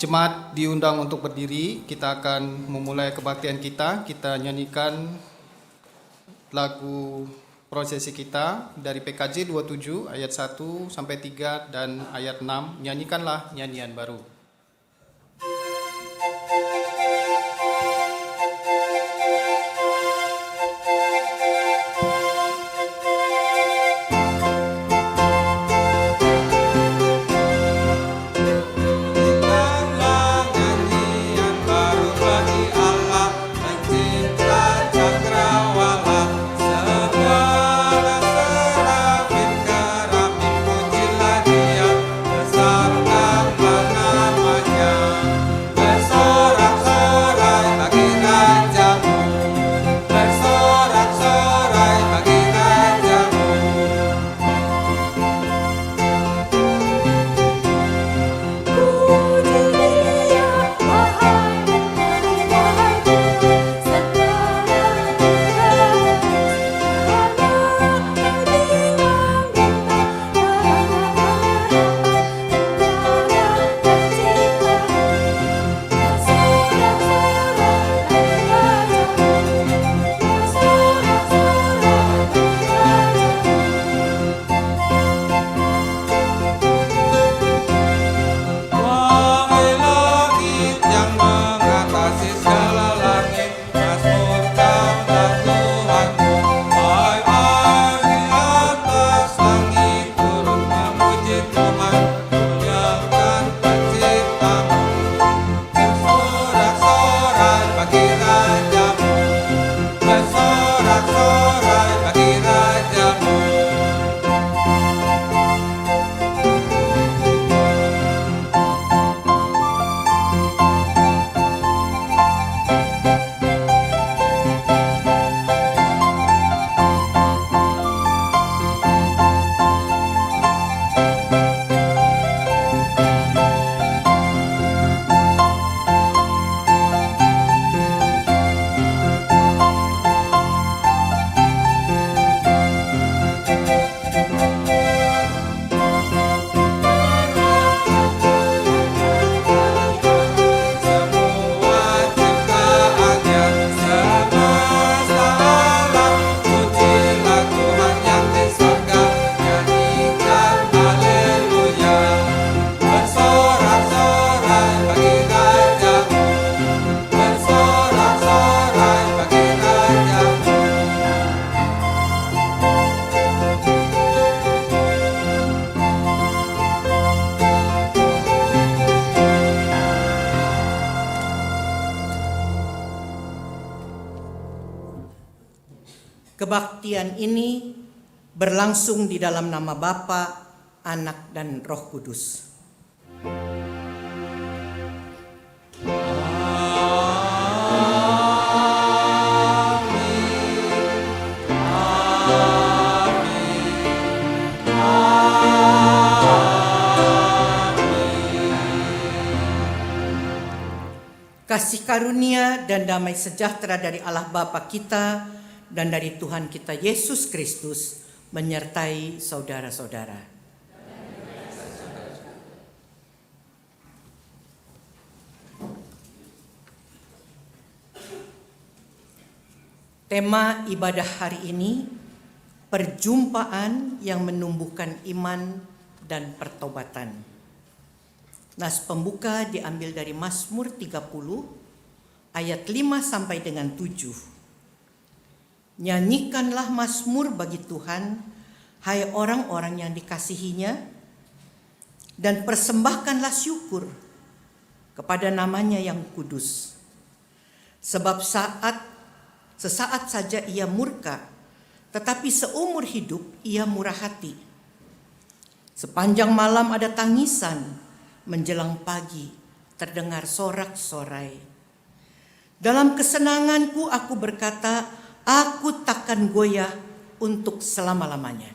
Jemaat diundang untuk berdiri. Kita akan memulai kebaktian kita. Kita nyanyikan lagu prosesi kita dari PKJ 27 ayat 1 sampai 3 dan ayat 6. Nyanyikanlah nyanyian baru. Kebaktian ini berlangsung di dalam nama Bapa, Anak, dan Roh Kudus. Kasih karunia dan damai sejahtera dari Allah Bapa kita dan dari Tuhan kita Yesus Kristus menyertai saudara-saudara. Tema ibadah hari ini, perjumpaan yang menumbuhkan iman dan pertobatan. Nas pembuka diambil dari Mazmur 30 ayat 5 sampai dengan 7. Nyanyikanlah mazmur bagi Tuhan, hai orang-orang yang dikasihinya, dan persembahkanlah syukur kepada namanya yang kudus. Sebab sesaat saja ia murka, tetapi seumur hidup ia murah hati. Sepanjang malam ada tangisan, menjelang pagi terdengar sorak-sorai. Dalam kesenanganku aku berkata, aku takkan goyah untuk selama-lamanya.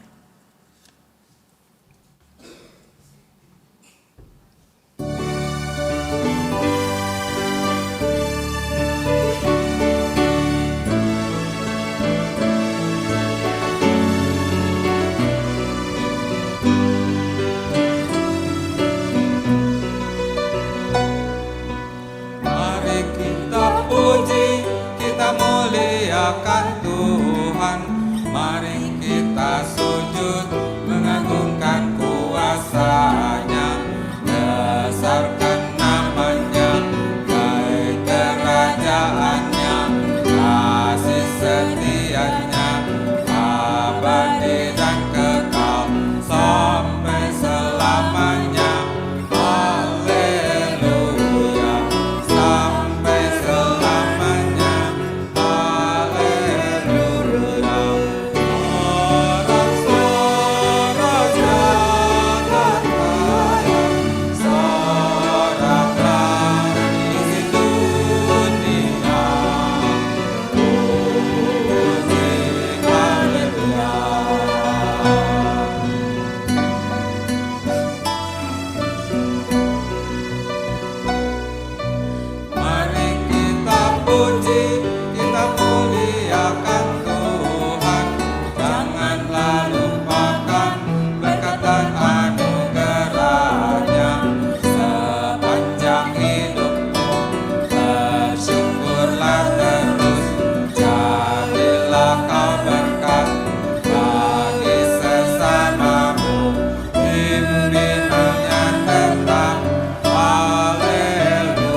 Firman-Nya tetap, haleluya.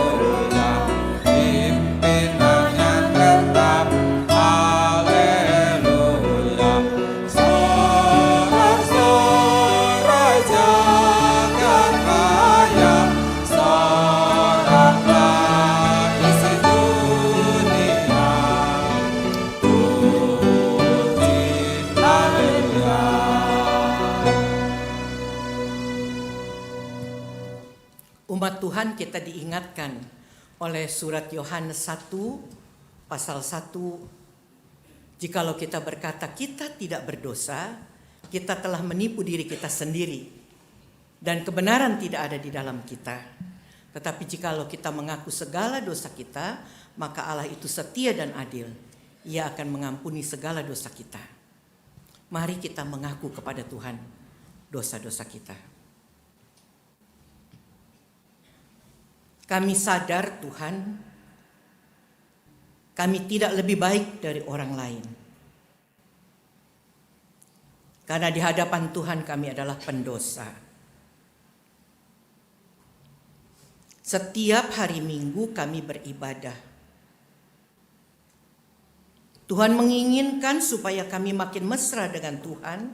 Pimpinannya tetap, haleluya. Sorak-sorai jagat raya, soraklah isi dunia. Puji haleluya. Umat Tuhan, kita diingatkan oleh surat Yohanes 1 pasal 1, jikalau kita berkata kita tidak berdosa, kita telah menipu diri kita sendiri dan kebenaran tidak ada di dalam kita. Tetapi jikalau kita mengaku segala dosa kita, maka Allah itu setia dan adil. Ia akan mengampuni segala dosa kita. Mari kita mengaku kepada Tuhan dosa-dosa kita. Kami sadar Tuhan, kami tidak lebih baik dari orang lain. Karena di hadapan Tuhan kami adalah pendosa. Setiap hari Minggu kami beribadah. Tuhan menginginkan supaya kami makin mesra dengan Tuhan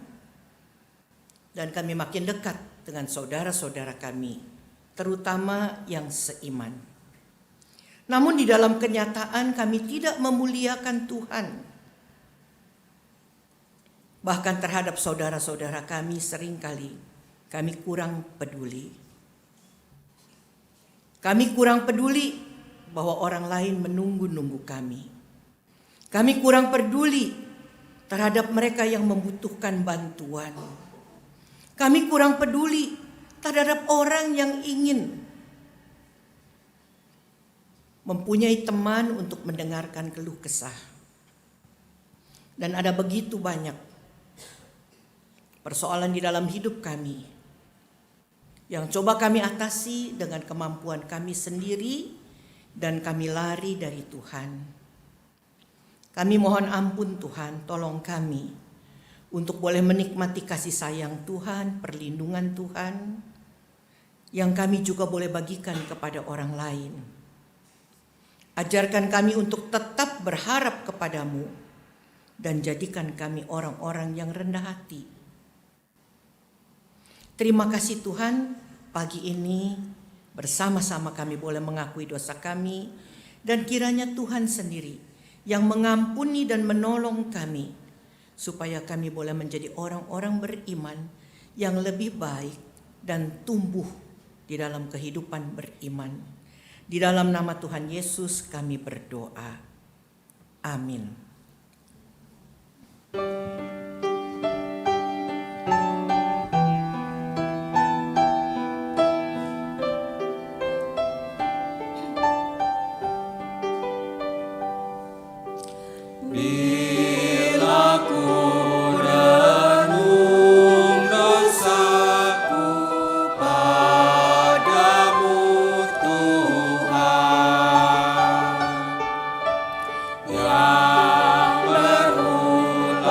dan kami makin dekat dengan saudara-saudara kami, terutama yang seiman. Namun di dalam kenyataan kami tidak memuliakan Tuhan. Bahkan terhadap saudara-saudara kami seringkali kami kurang peduli. Kami kurang peduli bahwa orang lain menunggu-nunggu kami. Kami kurang peduli terhadap mereka yang membutuhkan bantuan. Kami kurang peduli terhadap orang yang ingin mempunyai teman untuk mendengarkan keluh kesah. Dan ada begitu banyak persoalan di dalam hidup kami yang coba kami atasi dengan kemampuan kami sendiri dan kami lari dari Tuhan. Kami mohon ampun Tuhan, tolong kami untuk boleh menikmati kasih sayang Tuhan, perlindungan Tuhan, yang kami juga boleh bagikan kepada orang lain. Ajarkan kami untuk tetap berharap kepadamu dan jadikan kami orang-orang yang rendah hati. Terima kasih Tuhan, pagi ini bersama-sama kami boleh mengakui dosa kami dan kiranya Tuhan sendiri yang mengampuni dan menolong kami supaya kami boleh menjadi orang-orang beriman yang lebih baik dan tumbuh di dalam kehidupan beriman. Di dalam nama Tuhan Yesus kami berdoa. Amin. Bila ku renung dosaku padamu Tuhan, yang berulang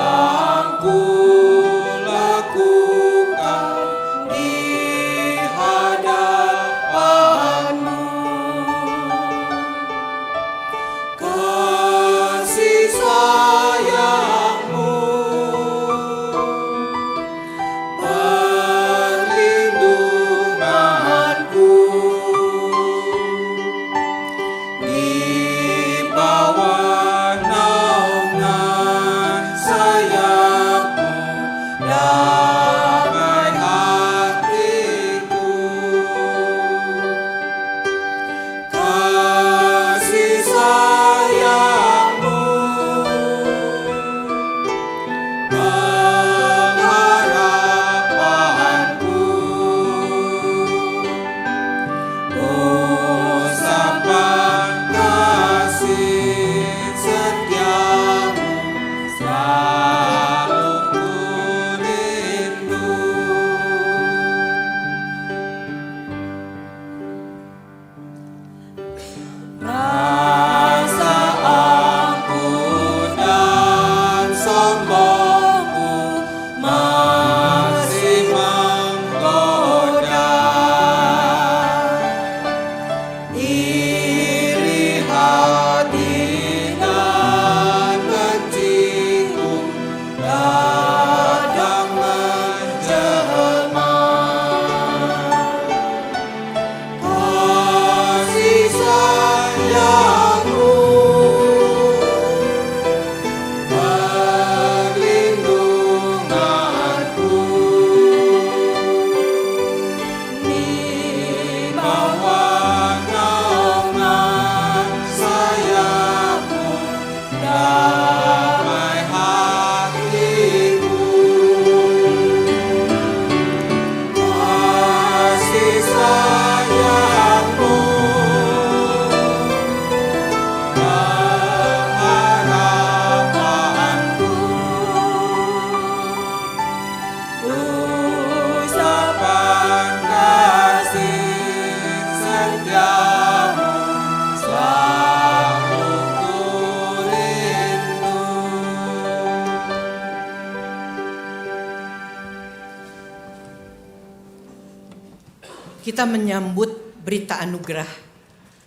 kita menyambut berita anugerah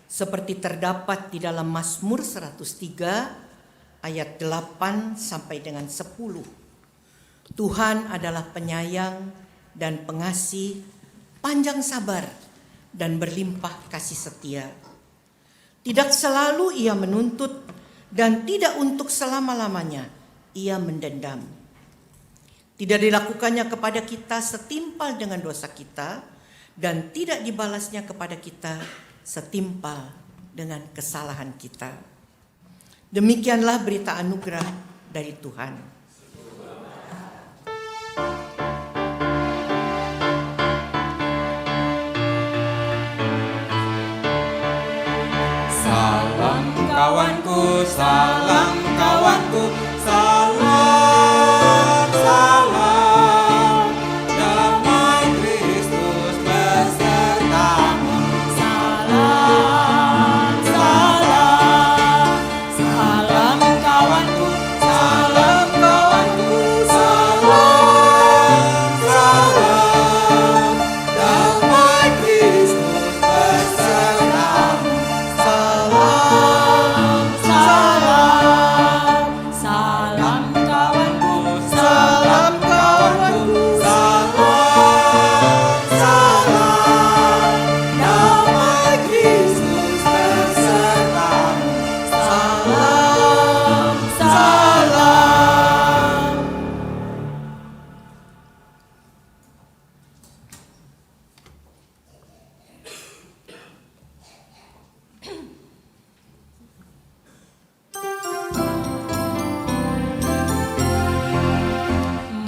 seperti terdapat di dalam Mazmur 103 ayat 8 sampai dengan 10. Tuhan adalah penyayang dan pengasih, panjang sabar dan berlimpah kasih setia. Tidak selalu ia menuntut dan tidak untuk selama-lamanya ia mendendam. Tidak dilakukannya kepada kita setimpal dengan dosa kita dan tidak dibalasnya kepada kita setimpal dengan kesalahan kita. Demikianlah berita anugerah dari Tuhan. Salam kawanku, salam kawanku, salam, salam. Damai Kristus besertamu. Salam, salam. Salam kawanku, salam kawanku, salam, salam. Damai Kristus besertamu. Salam, salam, salam kawanku, salam kawanku, salam, salam. Damai Kristus besertamu. Salam, salam.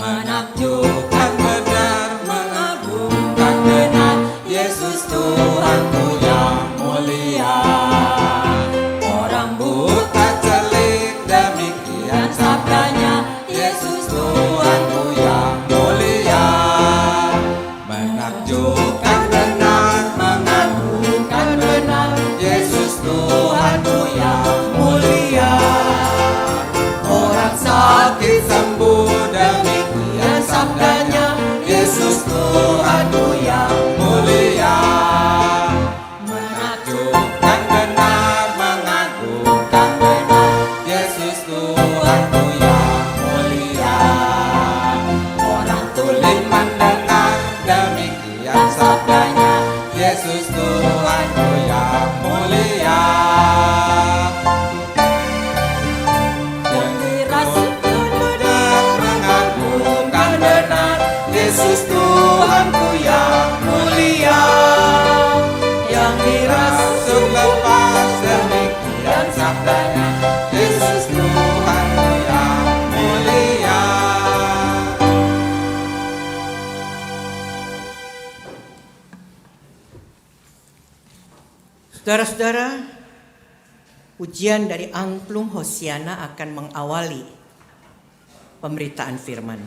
Menakjubkan benar, mengagumkan benar, Yesus Tuhanku yang mulia. Orang buta celik, demikian sabdanya, Yesus Tuhanku yang mulia. Menakjubkan benar, mengagumkan benar, Yesus Tuhanku yang mulia. Orang sakit sembuh, demikian sabdanya, Yesus Tuhanku yang mulia. Menakjubkan benar, mengagumkan benar, Yesus Tuhanku yang mulia. Orang tuli mendengar, demikian sabdanya, Yesus Tuhanku yang mulia. Mengagumkan benar, Yesus Tuhanku yang mulia. Yang dirasuk lepas, demikian sabdanya, Yesus Tuhanku yang mulia. Saudara-saudara, ujian dari Angklung Hosiana akan mengawali pemberitaan firman.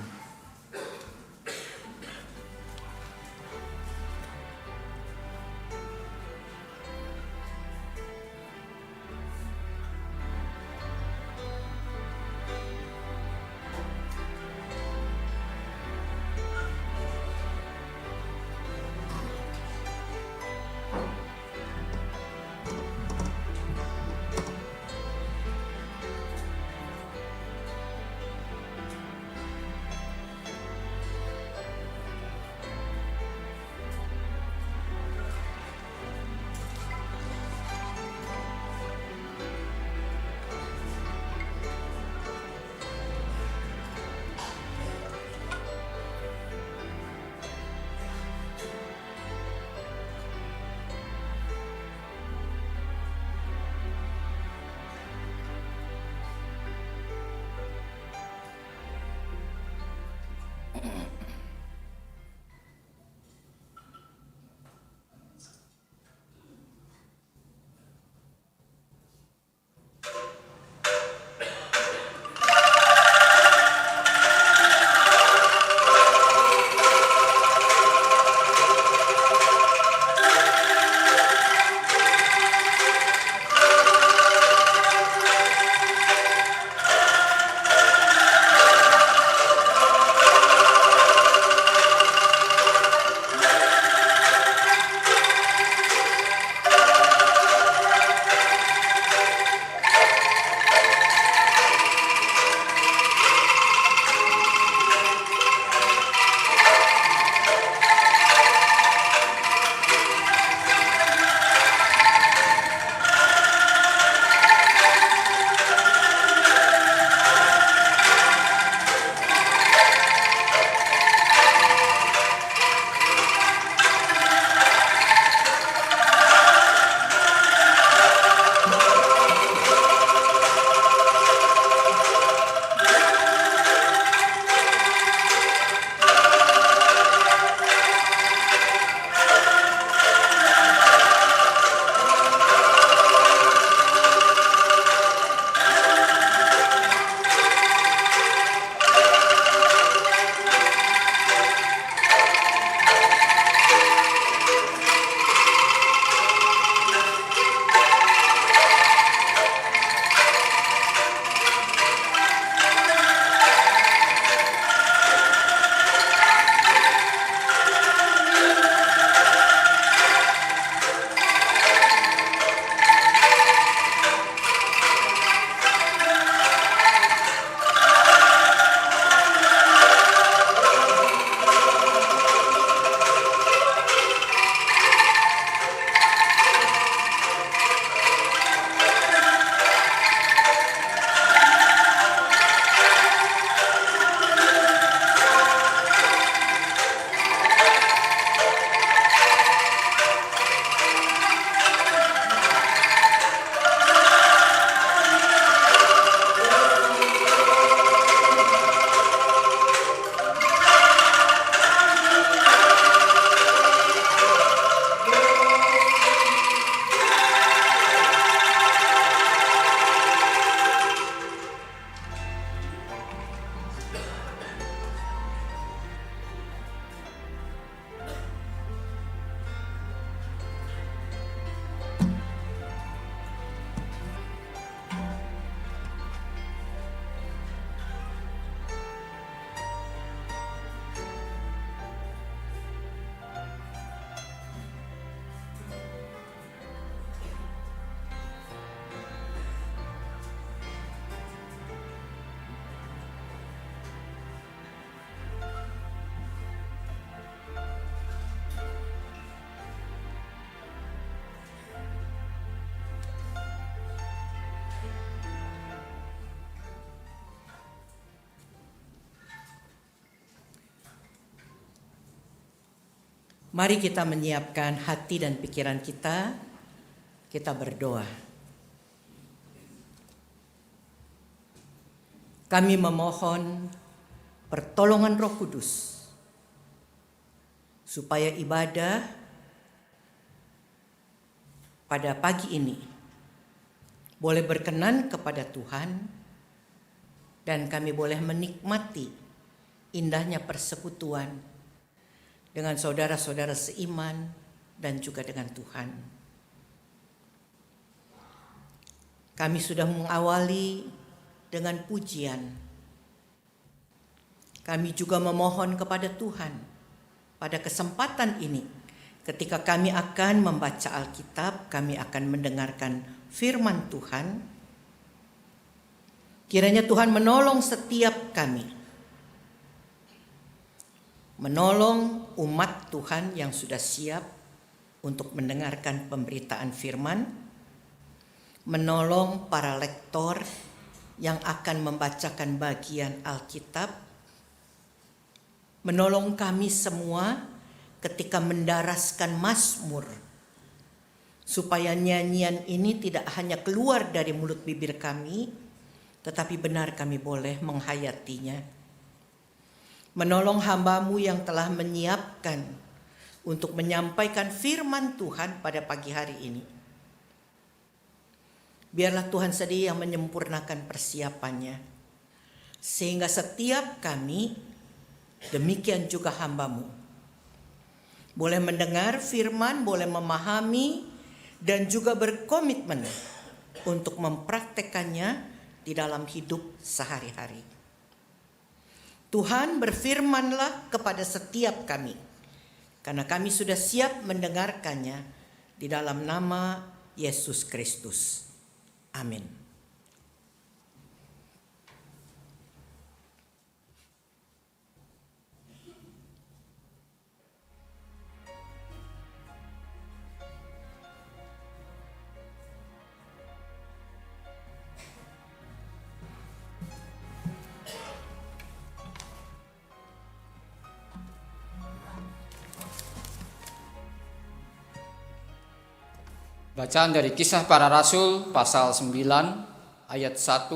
Mari kita menyiapkan hati dan pikiran kita berdoa. Kami memohon pertolongan Roh Kudus supaya ibadah pada pagi ini boleh berkenan kepada Tuhan dan kami boleh menikmati indahnya persekutuan dengan saudara-saudara seiman dan juga dengan Tuhan. Kami sudah mengawali dengan pujian. Kami juga memohon kepada Tuhan pada kesempatan ini, ketika kami akan membaca Alkitab, kami akan mendengarkan firman Tuhan. Kiranya Tuhan menolong setiap kami, menolong umat Tuhan yang sudah siap untuk mendengarkan pemberitaan firman, menolong para lektor yang akan membacakan bagian Alkitab, menolong kami semua ketika mendaraskan mazmur, supaya nyanyian ini tidak hanya keluar dari mulut bibir kami, tetapi benar kami boleh menghayatinya. Menolong hamba-Mu yang telah menyiapkan untuk menyampaikan firman Tuhan pada pagi hari ini. Biarlah Tuhan sendiri yang menyempurnakan persiapannya, sehingga setiap kami, demikian juga hamba-Mu, boleh mendengar firman, boleh memahami, dan juga berkomitmen untuk mempraktekannya di dalam hidup sehari-hari. Tuhan, berfirmanlah kepada setiap kami, karena kami sudah siap mendengarkannya di dalam nama Yesus Kristus. Amin. Bacaan dari Kisah Para Rasul pasal 9 ayat 1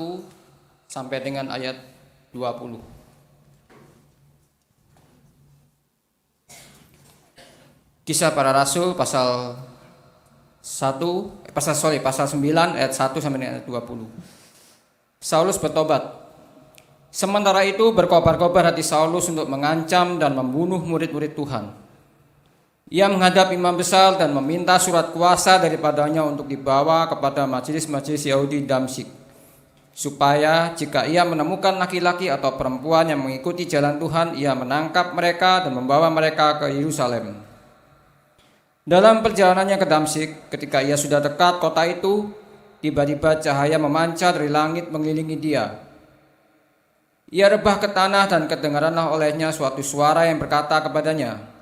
sampai dengan ayat 20. Kisah Para Rasul pasal 9 ayat 1 sampai dengan ayat 20. Saulus bertobat. Sementara itu berkobar-kobar hati Saulus untuk mengancam dan membunuh murid-murid Tuhan. Ia menghadap imam besar dan meminta surat kuasa daripadanya untuk dibawa kepada majelis-majelis Yahudi Damsyik, supaya jika ia menemukan laki-laki atau perempuan yang mengikuti jalan Tuhan, ia menangkap mereka dan membawa mereka ke Yerusalem. Dalam perjalanannya ke Damsyik, ketika ia sudah dekat kota itu, tiba-tiba cahaya memancar dari langit mengelilingi dia. Ia rebah ke tanah dan kedengaranlah olehnya suatu suara yang berkata kepadanya,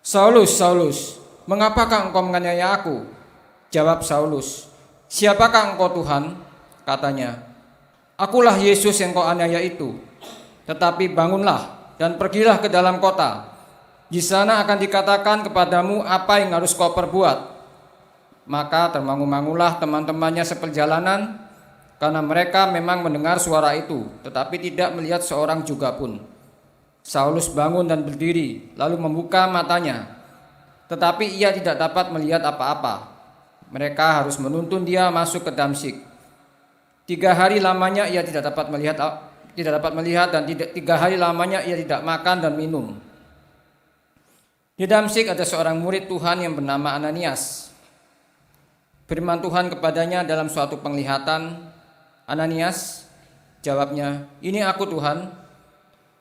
"Saulus, Saulus, mengapakah engkau menganiaya aku?" Jawab Saulus, "Siapakah engkau Tuhan?" Katanya, "Akulah Yesus yang kau aniaya itu. Tetapi bangunlah dan pergilah ke dalam kota. Di sana akan dikatakan kepadamu apa yang harus kau perbuat." Maka termangu-mangulah teman-temannya seperjalanan, karena mereka memang mendengar suara itu, tetapi tidak melihat seorang juga pun. Saulus bangun dan berdiri, lalu membuka matanya, tetapi ia tidak dapat melihat apa-apa. Mereka harus menuntun dia masuk ke Damsyik. 3 hari lamanya ia tidak dapat melihat dan 3 hari lamanya ia tidak makan dan minum. Di Damsyik ada seorang murid Tuhan yang bernama Ananias. Firman Tuhan kepadanya dalam suatu penglihatan, "Ananias?" Jawabnya, "Ini aku Tuhan."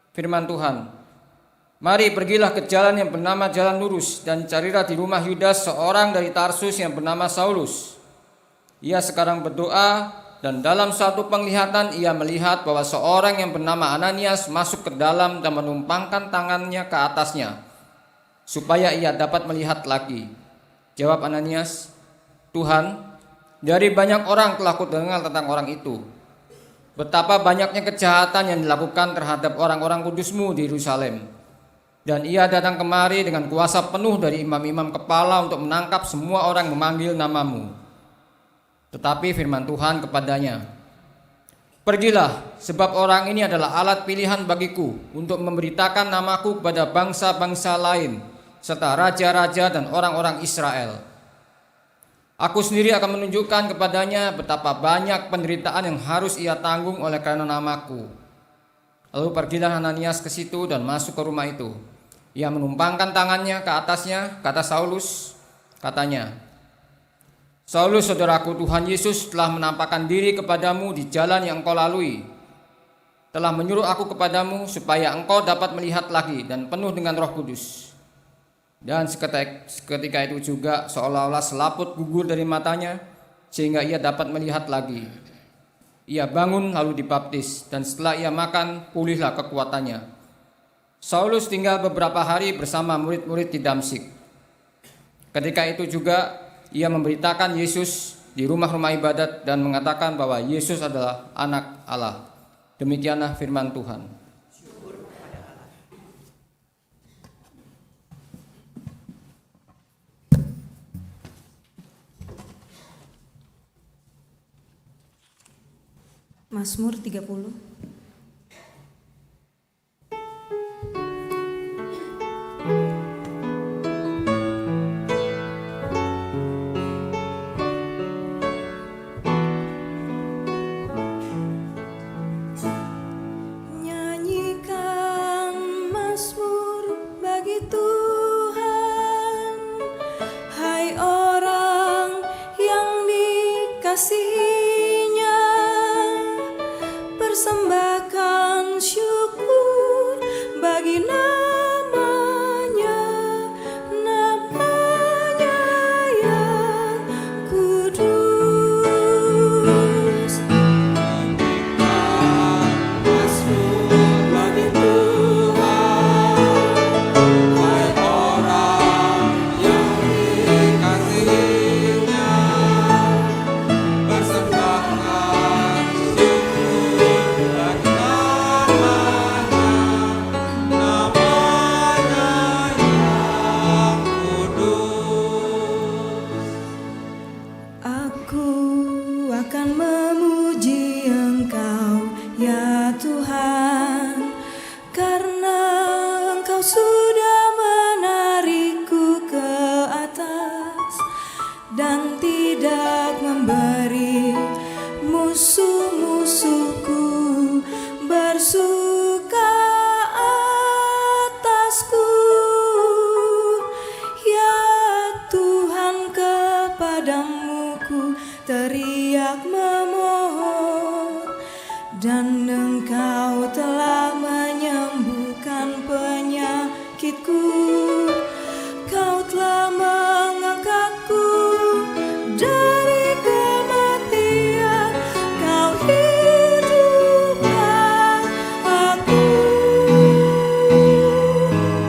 Firman Tuhan, "Mari pergilah ke jalan yang bernama Jalan Lurus dan carilah di rumah Yudas seorang dari Tarsus yang bernama Saulus. Ia sekarang berdoa dan dalam suatu penglihatan ia melihat bahwa seorang yang bernama Ananias masuk ke dalam dan menumpangkan tangannya ke atasnya, supaya ia dapat melihat lagi." Jawab Ananias, "Tuhan, dari banyak orang telah kudengar tentang orang itu, betapa banyaknya kejahatan yang dilakukan terhadap orang-orang kudus-Mu di Yerusalem. Dan ia datang kemari dengan kuasa penuh dari imam-imam kepala untuk menangkap semua orang yang memanggil namamu. Tetapi firman Tuhan kepadanya, pergilah, sebab orang ini adalah alat pilihan bagiku untuk memberitakan namaku kepada bangsa-bangsa lain, serta raja-raja dan orang-orang Israel. Aku sendiri akan menunjukkan kepadanya betapa banyak penderitaan yang harus ia tanggung oleh karena namaku. Lalu pergilah Ananias ke situ dan masuk ke rumah itu. Ia menumpangkan tangannya ke atasnya, kata Saulus, katanya, Saulus, saudaraku, Tuhan Yesus telah menampakkan diri kepadamu di jalan yang engkau lalui. Telah menyuruh aku kepadamu supaya engkau dapat melihat lagi dan penuh dengan Roh Kudus. Dan seketika itu juga seolah-olah selaput gugur dari matanya, sehingga ia dapat melihat lagi. Ia bangun lalu dibaptis, dan setelah ia makan, pulihlah kekuatannya. Saulus tinggal beberapa hari bersama murid-murid di Damsyik. Ketika itu juga ia memberitakan Yesus di rumah-rumah ibadat dan mengatakan bahwa Yesus adalah Anak Allah. Demikianlah firman Tuhan. Mazmur 30. Nyanyikan mazmur bagi Tuhan, hai orang yang dikasihinya. Persembahkan syukur bagi namanya, namanya yang kudus. Nyanyikan mazmur bagi Tuhan, hai orang yang dikasihinya. Persembahkan syukur bagi namanya, namanya yang kudus. Aku akan memuji Engkau, ya Tuhan, karena Engkau sudah menarikku ke atas dan tidak memberi musuh-musuhku bersuka atasku. Ya Tuhan, kepadamu ku teriak memohon, dan Engkau telah menyembuhkan penyakitku. Kau telah mengangkatku dari kematian, Kau hidupkan aku.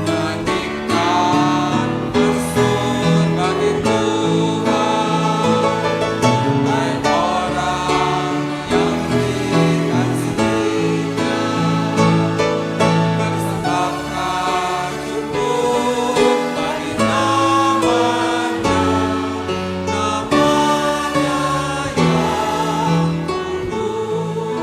Nyanyikan mazmur bagi Tuhan, hai orang yang dikasihinya. Persembahkan syukur bagi namanya, namanya yang kudus.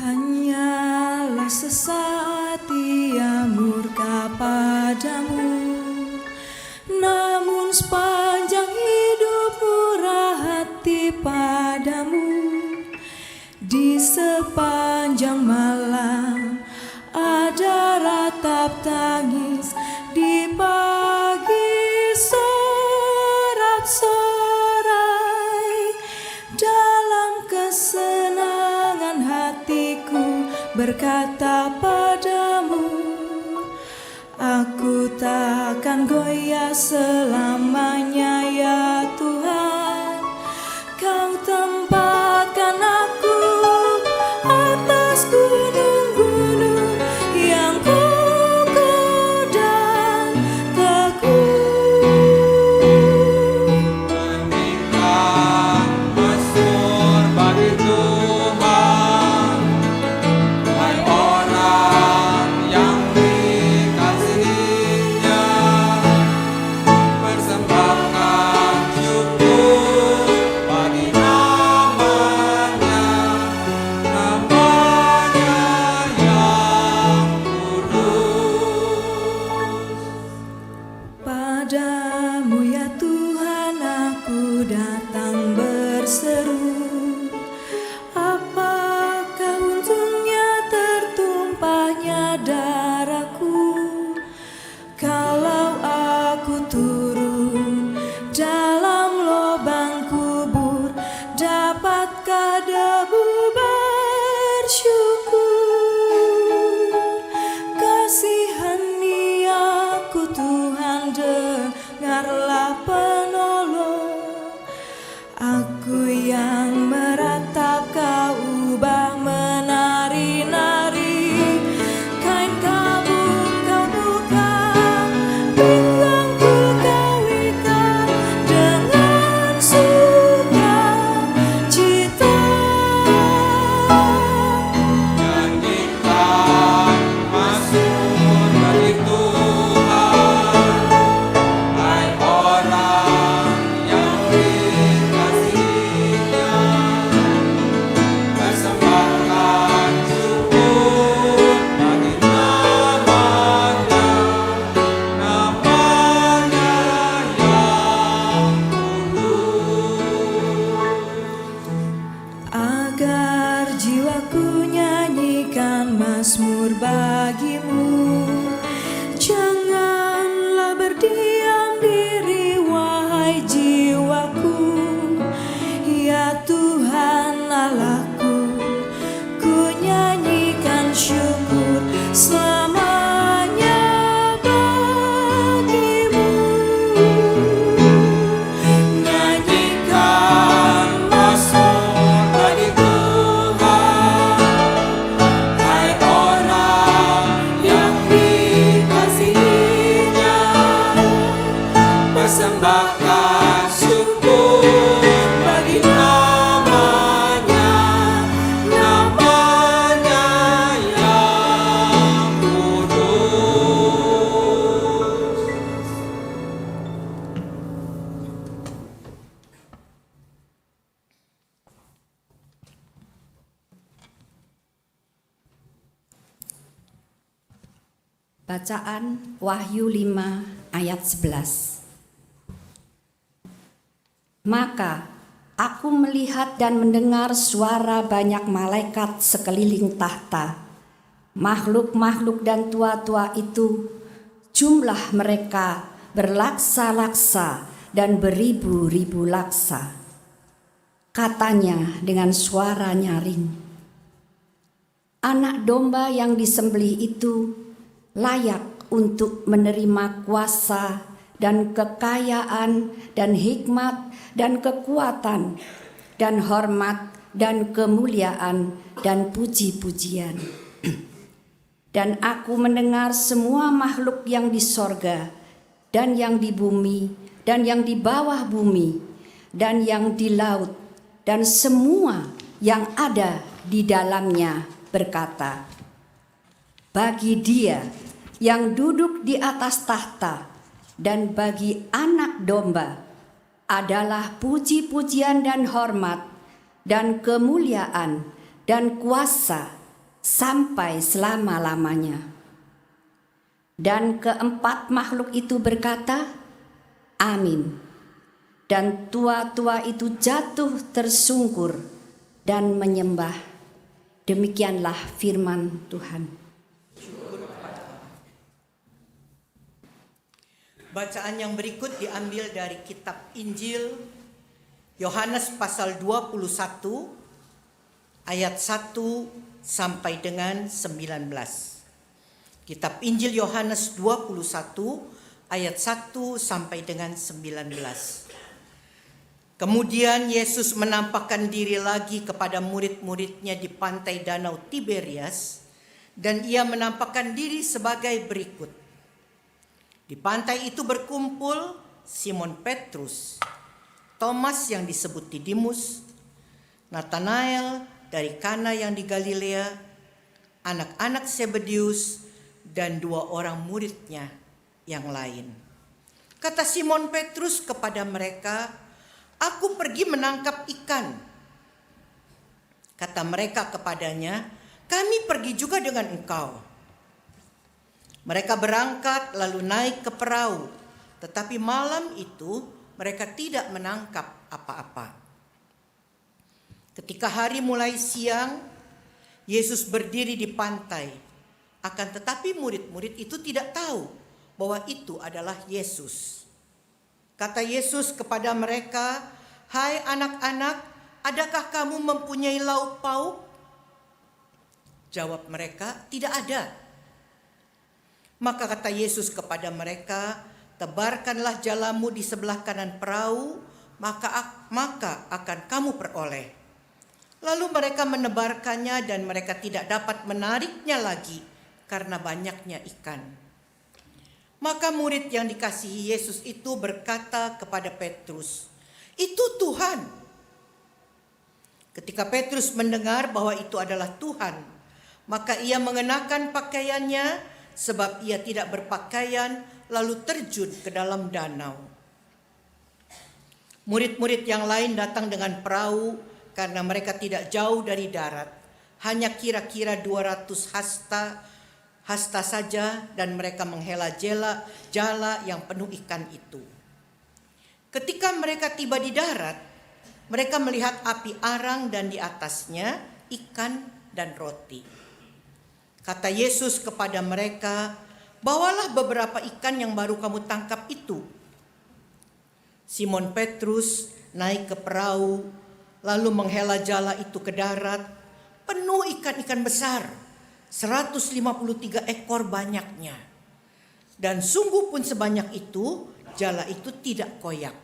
Hanyalah sesaat Ia murka padamu, namun sepanjang hidup murah hati padamu. Di sepanjang malam ada ratap tangis, di pagi sorak-sorai. Dalam kesenangan hatiku berkata padamu, aku takkan goyah selamanya, ya Tuhan. Kau tempatkan aku atas gunung-gunung yang kokoh dan teguh. Nyanyikan mazmur bagi Tuhan, hai orang yang Kepadamu ya Tuhan aku datang berseru. Apakah untungnya tertumpahnya darahku kalau aku turun dalam lubang kubur? Dapatkah debu bersyukur? Kasihani aku Tuhan, dengarlah penolong. Aku yang meratap kau ubah menari-nari. Kain kabung kau buka, pinggangku kau ikat dengan sukacita. Nyanyikan mazmur bagi Tuhan, hai orang yang dikasihinya. Persembahkan syukur bagi namanya, namanya yang Agar jiwaku nyanyikan mazmur bagimu. Janganlah berdiam diri wahai jiwaku. Ya Tuhan Allahku, ku nyanyikan syukur selamanya bagimu. Nyanyikan mazmur bagi Tuhan, hai orang yang dikasihinya. Persembahkan syukur bagi namanya, namanya yang kudus. Bacaan Wahyu 5 ayat 11. Maka aku melihat dan mendengar suara banyak malaikat sekeliling tahta. Makhluk-makhluk dan tua-tua itu, jumlah mereka berlaksa-laksa dan beribu-ribu laksa. Katanya dengan suara nyaring, anak domba yang disembelih itu layak untuk menerima kuasa dan kekayaan dan hikmat dan kekuatan dan hormat dan kemuliaan dan puji-pujian. Dan aku mendengar semua makhluk yang di sorga dan yang di bumi dan yang di bawah bumi dan yang di laut dan semua yang ada di dalamnya berkata, bagi Dia yang duduk di atas tahta dan bagi Anak Domba adalah puji-pujian dan hormat dan kemuliaan dan kuasa sampai selama-lamanya. Dan keempat makhluk itu berkata, amin. Dan tua-tua itu jatuh tersungkur dan menyembah. Demikianlah firman Tuhan. Bacaan yang berikut diambil dari kitab Injil Yohanes pasal 21 ayat 1 sampai dengan 19. Kitab Injil Yohanes 21 ayat 1 sampai dengan 19. Kemudian Yesus menampakkan diri lagi kepada murid-muridnya di pantai Danau Tiberias, dan ia menampakkan diri sebagai berikut. Di pantai itu berkumpul Simon Petrus, Thomas yang disebut Didimus, Nathanael dari Kana yang di Galilea, anak-anak Zebedeus, dan 2 orang muridnya yang lain. Kata Simon Petrus kepada mereka, aku pergi menangkap ikan. Kata mereka kepadanya, kami pergi juga dengan engkau. Mereka berangkat lalu naik ke perahu, Tetapi malam itu mereka tidak menangkap apa-apa. Ketika hari mulai siang, Yesus berdiri di pantai. Akan tetapi murid-murid itu tidak tahu bahwa itu adalah Yesus. Kata Yesus kepada mereka, "Hai anak-anak, adakah kamu mempunyai lauk pauk?" Jawab mereka, "Tidak ada." Maka kata Yesus kepada mereka, "Tebarkanlah jalamu di sebelah kanan perahu, maka akan kamu peroleh." Lalu mereka menebarkannya dan mereka tidak dapat menariknya lagi karena banyaknya ikan. Maka murid yang dikasihi Yesus itu berkata kepada Petrus, "Itu Tuhan." Ketika Petrus mendengar bahwa itu adalah Tuhan, maka ia mengenakan pakaiannya sebab ia tidak berpakaian, lalu terjun ke dalam danau. Murid-murid yang lain datang dengan perahu karena mereka tidak jauh dari darat, hanya kira-kira 200 hasta saja, dan mereka menghela jala yang penuh ikan itu. Ketika mereka tiba di darat, mereka melihat api arang dan di atasnya ikan dan roti. Kata Yesus kepada mereka, "Bawalah beberapa ikan yang baru kamu tangkap itu." Simon Petrus naik ke perahu, lalu menghela jala itu ke darat, penuh ikan-ikan besar, 153 ekor banyaknya. Dan sungguh pun sebanyak itu, jala itu tidak koyak.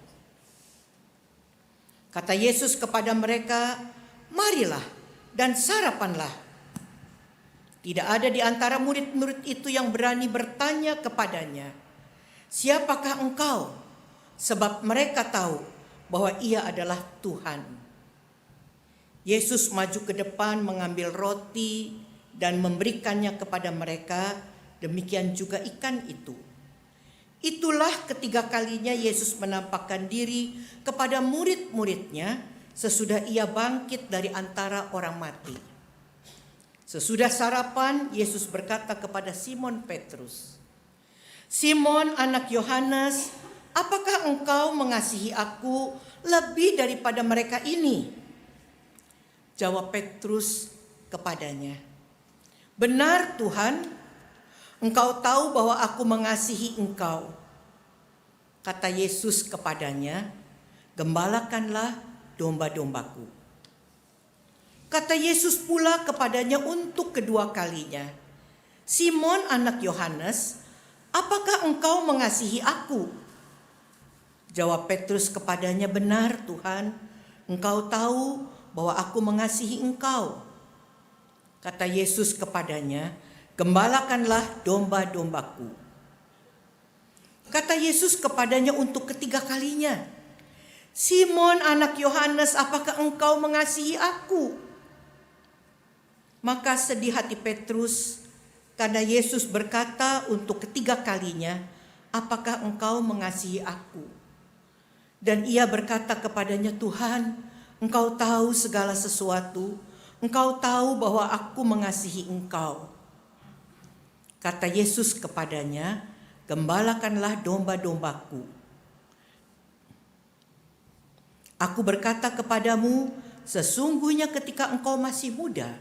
Kata Yesus kepada mereka, "Marilah dan sarapanlah." Tidak ada di antara murid-murid itu yang berani bertanya kepadanya, "Siapakah engkau?" Sebab mereka tahu bahwa ia adalah Tuhan. Yesus maju ke depan mengambil roti dan memberikannya kepada mereka, demikian juga ikan itu. Itulah ketiga kalinya Yesus menampakkan diri kepada murid-muridnya sesudah ia bangkit dari antara orang mati. Sesudah sarapan, Yesus berkata kepada Simon Petrus, "Simon anak Yohanes, apakah engkau mengasihi aku lebih daripada mereka ini?" Jawab Petrus kepadanya, "Benar Tuhan, Engkau tahu bahwa aku mengasihi Engkau." Kata Yesus kepadanya, "Gembalakanlah domba-dombaku." Kata Yesus pula kepadanya untuk kedua kalinya, "Simon anak Yohanes, apakah engkau mengasihi aku?" Jawab Petrus kepadanya, "Benar Tuhan, Engkau tahu bahwa aku mengasihi engkau." Kata Yesus kepadanya, "Gembalakanlah domba-dombaku." Kata Yesus kepadanya untuk ketiga kalinya, "Simon anak Yohanes, apakah engkau mengasihi aku?" Maka sedih hati Petrus karena Yesus berkata untuk ketiga kalinya, "Apakah engkau mengasihi aku?" Dan ia berkata kepadanya, "Tuhan, Engkau tahu segala sesuatu, Engkau tahu bahwa aku mengasihi Engkau." Kata Yesus kepadanya, "Gembalakanlah domba-dombaku. Aku berkata kepadamu, sesungguhnya ketika engkau masih muda,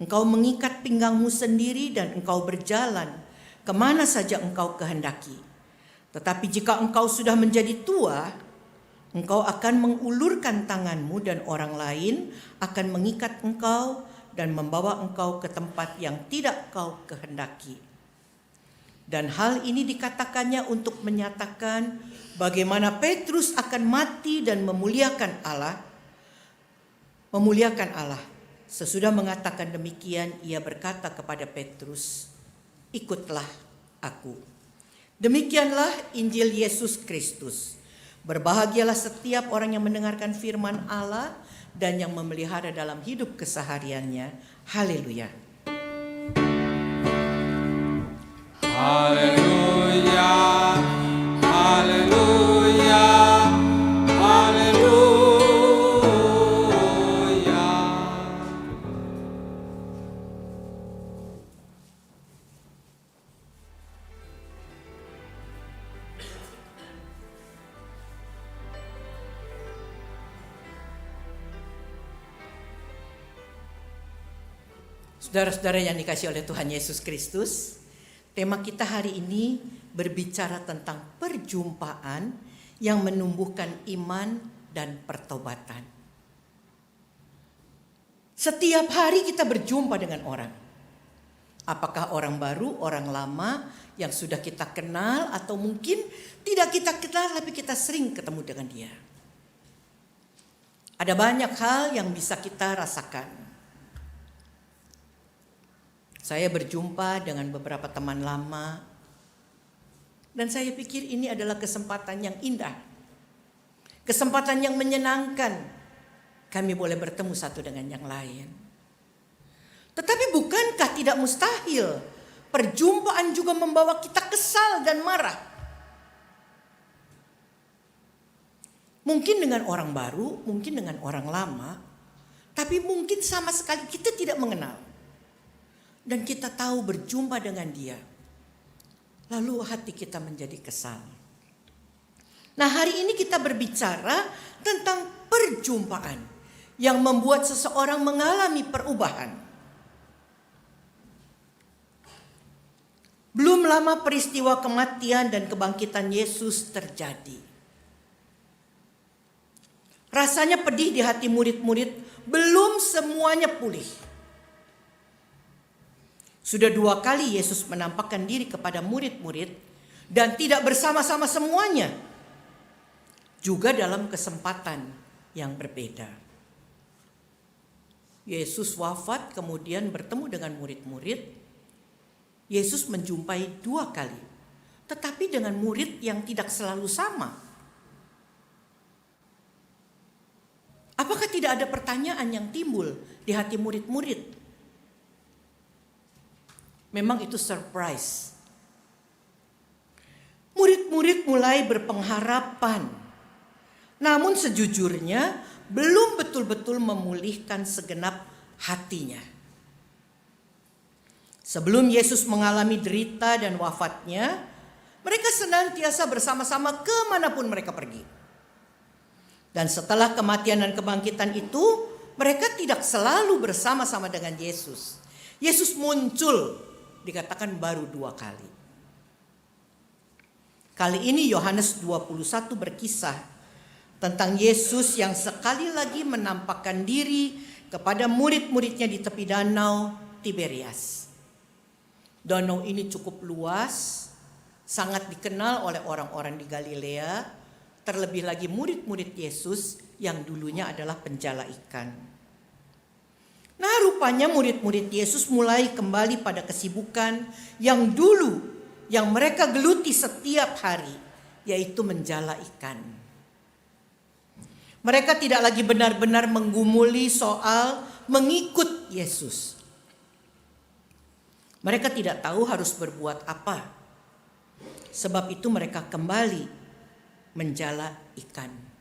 engkau mengikat pinggangmu sendiri dan engkau berjalan kemana saja engkau kehendaki. Tetapi jika engkau sudah menjadi tua, engkau akan mengulurkan tanganmu dan orang lain akan mengikat engkau dan membawa engkau ke tempat yang tidak kau kehendaki." Dan hal ini dikatakannya untuk menyatakan bagaimana Petrus akan mati dan memuliakan Allah. Sesudah mengatakan demikian, ia berkata kepada Petrus, "Ikutlah aku." Demikianlah Injil Yesus Kristus. Berbahagialah setiap orang yang mendengarkan firman Allah dan yang memelihara dalam hidup kesehariannya. Haleluya. Haleluya, haleluya, haleluya. Saudara-saudara yang dikasihi oleh Tuhan Yesus Kristus, tema kita hari ini berbicara tentang perjumpaan yang menumbuhkan iman dan pertobatan. Setiap hari kita berjumpa dengan orang. Apakah orang baru, orang lama yang sudah kita kenal, atau mungkin tidak kita kenal tapi kita sering ketemu dengan dia. Ada banyak hal yang bisa kita rasakan. Saya berjumpa dengan beberapa teman lama, dan saya pikir ini adalah kesempatan yang indah, kesempatan yang menyenangkan. Kami boleh bertemu satu dengan yang lain. Tetapi bukankah tidak mustahil perjumpaan juga membawa kita kesal dan marah? Mungkin dengan orang baru, mungkin dengan orang lama, tapi mungkin sama sekali kita tidak mengenal. Dan kita tahu berjumpa dengan dia, lalu hati kita menjadi kesal. Nah, hari ini kita berbicara tentang perjumpaan yang membuat seseorang mengalami perubahan. Belum lama peristiwa kematian dan kebangkitan Yesus terjadi. Rasanya pedih di hati murid-murid, belum semuanya pulih. Sudah 2 kali Yesus menampakkan diri kepada murid-murid dan tidak bersama-sama semuanya. Juga dalam kesempatan yang berbeda. Yesus wafat, kemudian bertemu dengan murid-murid. Yesus menjumpai 2 kali, tetapi dengan murid yang tidak selalu sama. Apakah tidak ada pertanyaan yang timbul di hati murid-murid? Memang itu surprise. Murid-murid mulai berpengharapan, namun sejujurnya belum betul-betul memulihkan segenap hatinya. Sebelum Yesus mengalami derita dan wafatnya, mereka senantiasa bersama-sama kemanapun mereka pergi. Dan setelah kematian dan kebangkitan itu, mereka tidak selalu bersama-sama dengan Yesus. Yesus muncul, dikatakan baru 2 kali. Kali ini Yohanes 21 berkisah tentang Yesus yang sekali lagi menampakkan diri kepada murid-muridnya di tepi danau Tiberias. Danau ini cukup luas, sangat dikenal oleh orang-orang di Galilea. Terlebih lagi murid-murid Yesus yang dulunya adalah penjala ikan. Nah, rupanya murid-murid Yesus mulai kembali pada kesibukan yang dulu yang mereka geluti setiap hari, yaitu menjala ikan. Mereka tidak lagi benar-benar menggumuli soal mengikut Yesus. Mereka tidak tahu harus berbuat apa. Sebab itu mereka kembali menjala ikan.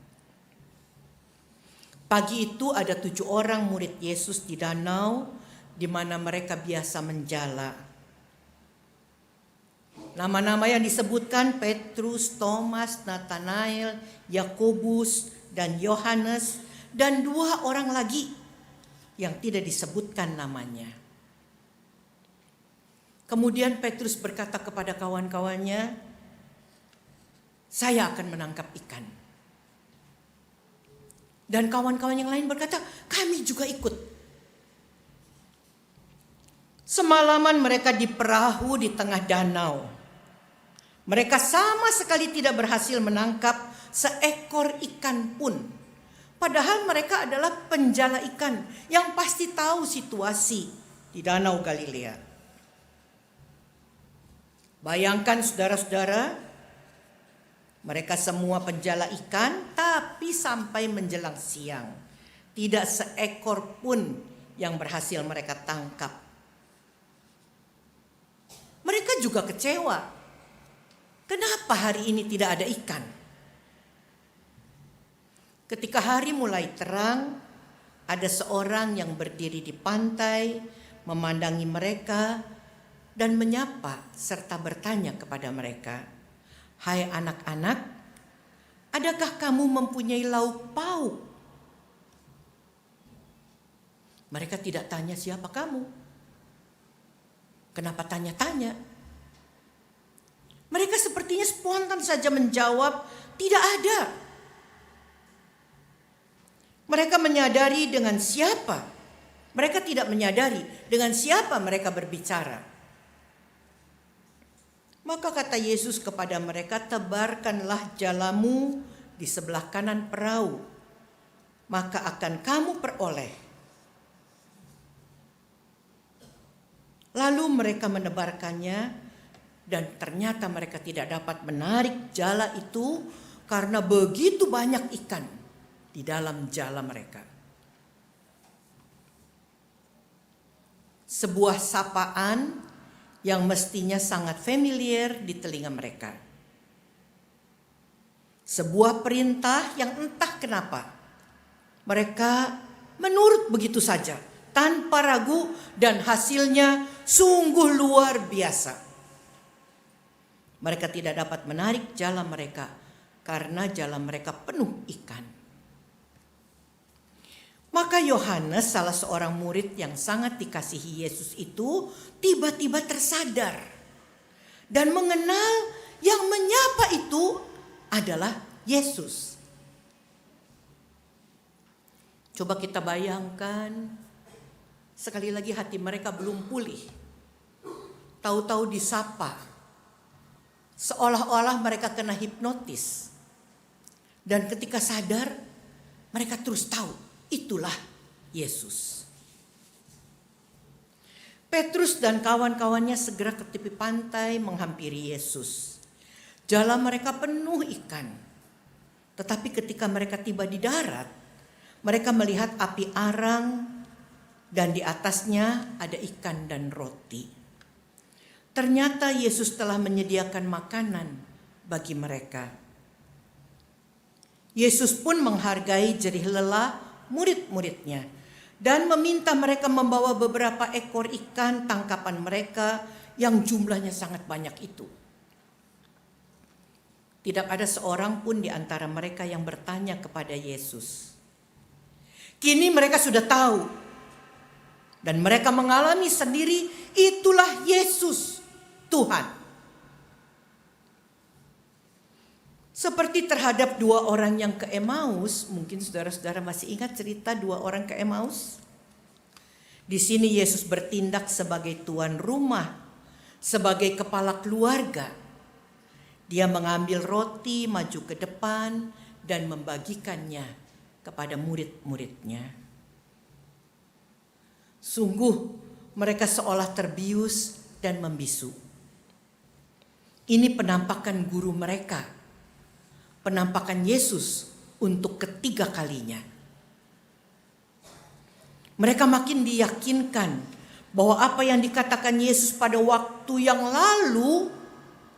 Pagi itu ada 7 orang murid Yesus di danau di mana mereka biasa menjala. Nama-nama yang disebutkan Petrus, Thomas, Nathanael, Yakobus, dan Yohanes, dan 2 orang lagi yang tidak disebutkan namanya. Kemudian Petrus berkata kepada kawan-kawannya, "Saya akan menangkap ikan." Dan kawan-kawan yang lain berkata, "Kami juga ikut." Semalaman mereka di perahu di tengah danau. Mereka sama sekali tidak berhasil menangkap seekor ikan pun. Padahal mereka adalah penjala ikan yang pasti tahu situasi di danau Galilea. Bayangkan saudara-saudara, mereka semua penjala ikan, tapi sampai menjelang siang tidak seekor pun yang berhasil mereka tangkap. Mereka juga kecewa. Kenapa hari ini tidak ada ikan? Ketika hari mulai terang, ada seorang yang berdiri di pantai, memandangi mereka dan menyapa serta bertanya kepada mereka, "Hai anak-anak, adakah kamu mempunyai lauk pauk?" Mereka tidak tanya siapa kamu. Kenapa tanya-tanya? Mereka sepertinya spontan saja menjawab, tidak ada. Mereka menyadari dengan siapa. Mereka tidak menyadari dengan siapa mereka berbicara. Maka kata Yesus kepada mereka, tebarkanlah jalamu di sebelah kanan perahu, maka akan kamu peroleh. Lalu mereka menebarkannya, dan ternyata mereka tidak dapat menarik jala itu karena begitu banyak ikan di dalam jala mereka. Sebuah sapaan yang mestinya sangat familiar di telinga mereka. Sebuah perintah yang entah kenapa mereka menurut begitu saja, tanpa ragu, dan hasilnya sungguh luar biasa. Mereka tidak dapat menarik jala mereka karena jala mereka penuh ikan. Maka Yohanes, salah seorang murid yang sangat dikasihi Yesus itu, tiba-tiba tersadar dan mengenal yang menyapa itu adalah Yesus. Coba kita bayangkan, sekali lagi hati mereka belum pulih. Tahu-tahu disapa, seolah-olah mereka kena hipnotis. Dan ketika sadar, mereka terus tahu itulah Yesus. Petrus dan kawan-kawannya segera ke tepi pantai menghampiri Yesus. Jala mereka penuh ikan. Tetapi ketika mereka tiba di darat, mereka melihat api arang dan di atasnya ada ikan dan roti. Ternyata Yesus telah menyediakan makanan bagi mereka. Yesus pun menghargai jerih lelah murid-muridnya dan meminta mereka membawa beberapa ekor ikan tangkapan mereka yang jumlahnya sangat banyak itu. Tidak ada seorang pun di antara mereka yang bertanya kepada Yesus. Kini mereka sudah tahu dan mereka mengalami sendiri, itulah Yesus, Tuhan. Seperti terhadap dua orang yang ke Emmaus, mungkin saudara-saudara masih ingat cerita dua orang ke Emmaus? Di sini Yesus bertindak sebagai tuan rumah, sebagai kepala keluarga. Dia mengambil roti, maju ke depan, dan membagikannya kepada murid-muridnya. Sungguh mereka seolah terbius dan membisu. Ini penampakan guru mereka. Penampakan Yesus untuk ketiga kalinya. Mereka makin diyakinkan bahwa apa yang dikatakan Yesus pada waktu yang lalu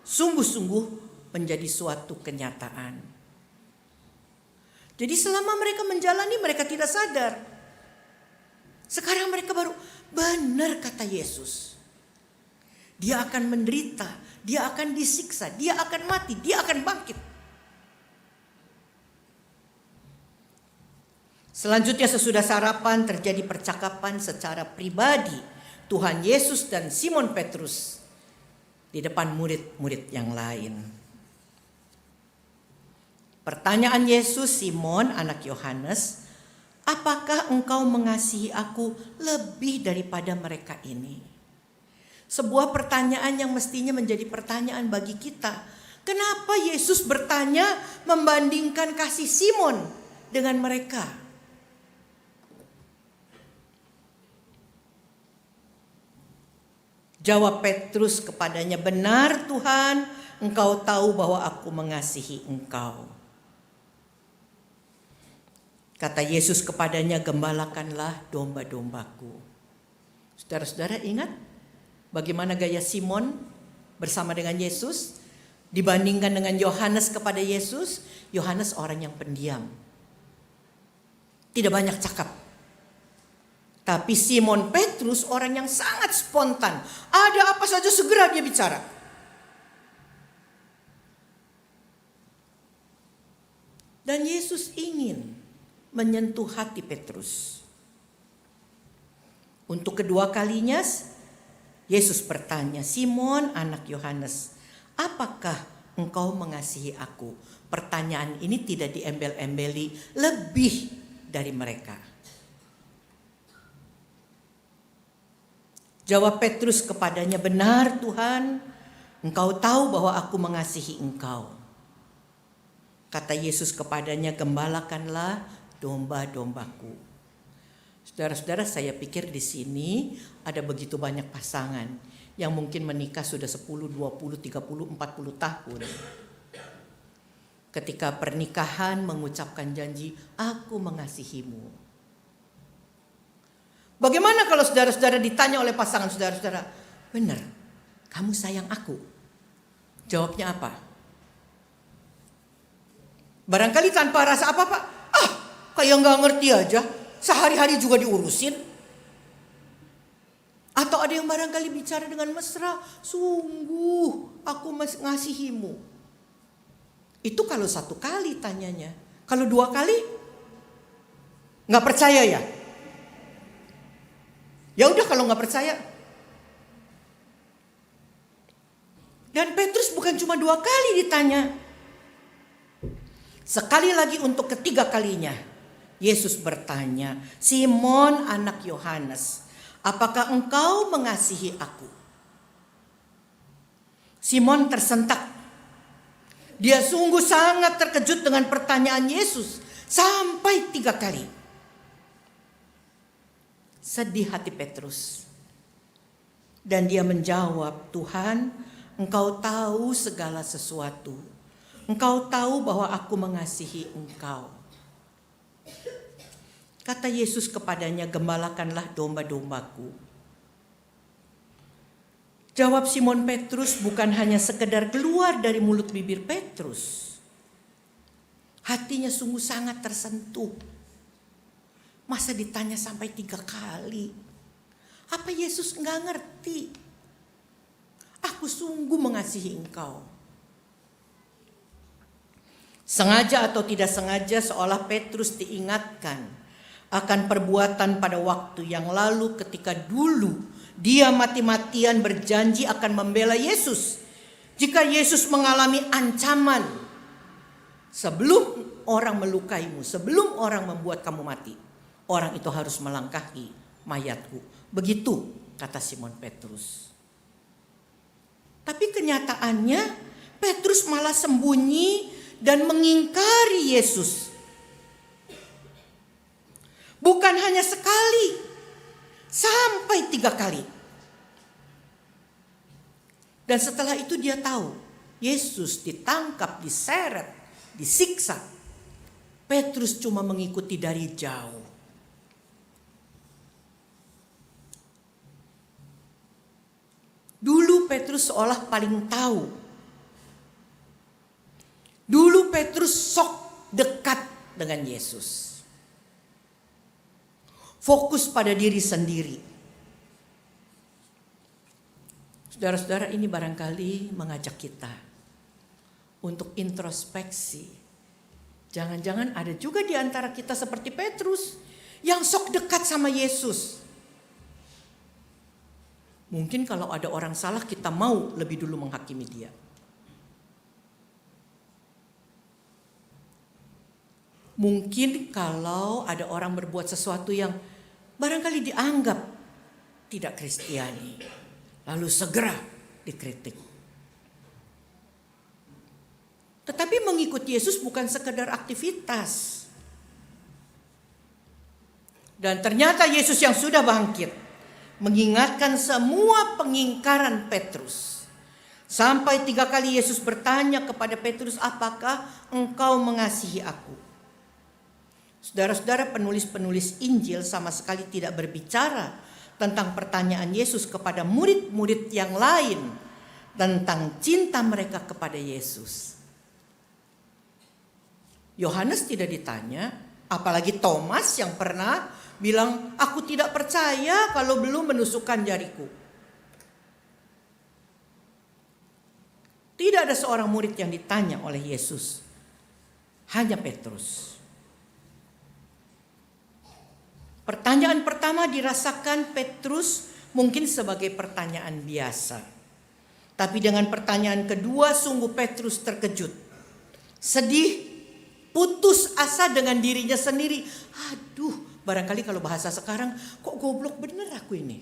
sungguh-sungguh menjadi suatu kenyataan. Jadi selama mereka menjalani, mereka tidak sadar. Sekarang mereka baru, benar kata Yesus. Dia akan menderita, dia akan disiksa, dia akan mati, dia akan bangkit. Selanjutnya sesudah sarapan terjadi percakapan secara pribadi Tuhan Yesus dan Simon Petrus di depan murid-murid yang lain. Pertanyaan Yesus, Simon anak Yohanes, apakah engkau mengasihi aku lebih daripada mereka ini? Sebuah pertanyaan yang mestinya menjadi pertanyaan bagi kita. Kenapa Yesus bertanya membandingkan kasih Simon dengan mereka? Jawab Petrus kepadanya, benar Tuhan, engkau tahu bahwa aku mengasihi engkau. Kata Yesus kepadanya, gembalakanlah domba-dombaku. Saudara-saudara ingat bagaimana gaya Simon bersama dengan Yesus dibandingkan dengan Yohanes kepada Yesus? Yohanes orang yang pendiam, tidak banyak cakap. Tapi Simon Petrus orang yang sangat spontan. Ada apa saja segera dia bicara. Dan Yesus ingin menyentuh hati Petrus. Untuk kedua kalinya Yesus bertanya, Simon anak Yohanes, apakah engkau mengasihi aku? Pertanyaan ini tidak diembel-embeli, lebih dari mereka. Jawab Petrus kepadanya, benar Tuhan, engkau tahu bahwa aku mengasihi engkau. Kata Yesus kepadanya, gembalakanlah domba-dombaku. Saudara-saudara, saya pikir di sini ada begitu banyak pasangan yang mungkin menikah sudah 10, 20, 30, 40 tahun. Ketika pernikahan mengucapkan janji, aku mengasihimu. Bagaimana kalau saudara-saudara ditanya oleh pasangan saudara-saudara, benar, kamu sayang aku? Jawabnya apa? Barangkali tanpa rasa apa-apa, kayak gak ngerti aja. Sehari-hari juga diurusin. Atau ada yang barangkali bicara dengan mesra, sungguh aku mengasihimu. Itu kalau satu kali tanyanya. Kalau 2 kali, gak percaya ya? Ya udah kalau gak percaya. Dan Petrus bukan cuma 2 kali ditanya. Sekali lagi untuk ketiga kalinya. Yesus bertanya, Simon anak Yohanes, apakah engkau mengasihi aku? Simon tersentak. Dia sungguh sangat terkejut dengan pertanyaan Yesus sampai 3 kali. Sedih hati Petrus. Dan dia menjawab, Tuhan, engkau tahu segala sesuatu. Engkau tahu bahwa aku mengasihi engkau. Kata Yesus kepadanya, gembalakanlah domba-dombaku. Jawab Simon Petrus bukan hanya sekedar keluar dari mulut bibir Petrus. Hatinya sungguh sangat tersentuh. Masa ditanya sampai 3 kali? Apa Yesus enggak ngerti? Aku sungguh mengasihi engkau. Sengaja atau tidak sengaja seolah Petrus diingatkan akan perbuatan pada waktu yang lalu ketika dulu dia mati-matian berjanji akan membela Yesus. Jika Yesus mengalami ancaman, sebelum orang melukaimu, sebelum orang membuat kamu mati, orang itu harus melangkahi mayatku. Begitu kata Simon Petrus. Tapi kenyataannya Petrus malah sembunyi dan mengingkari Yesus. Bukan hanya sekali, sampai 3 kali. Dan setelah itu dia tahu, Yesus ditangkap, diseret, disiksa. Petrus cuma mengikuti dari jauh. Dulu Petrus seolah paling tahu. Dulu Petrus sok dekat dengan Yesus. Fokus pada diri sendiri. Saudara-saudara, ini barangkali mengajak kita untuk introspeksi. Jangan-jangan ada juga di antara kita seperti Petrus yang sok dekat sama Yesus. Mungkin kalau ada orang salah kita mau lebih dulu menghakimi dia. Mungkin kalau ada orang berbuat sesuatu yang barangkali dianggap tidak Kristiani, lalu segera dikritik. Tetapi mengikuti Yesus bukan sekedar aktivitas. Dan ternyata Yesus yang sudah bangkit mengingatkan semua pengingkaran Petrus. Sampai 3 kali Yesus bertanya kepada Petrus, apakah engkau mengasihi aku? Saudara-saudara, penulis-penulis Injil sama sekali tidak berbicara tentang pertanyaan Yesus kepada murid-murid yang lain tentang cinta mereka kepada Yesus. Yohanes tidak ditanya, apalagi Thomas yang pernah bilang, aku tidak percaya kalau belum menusukkan jariku. Tidak ada seorang murid yang ditanya oleh Yesus, hanya Petrus. Pertanyaan pertama dirasakan Petrus mungkin sebagai pertanyaan biasa. Tapi dengan pertanyaan kedua sungguh Petrus terkejut. Sedih, putus asa dengan dirinya sendiri. Aduh, barangkali kalau bahasa sekarang, kok goblok bener aku ini.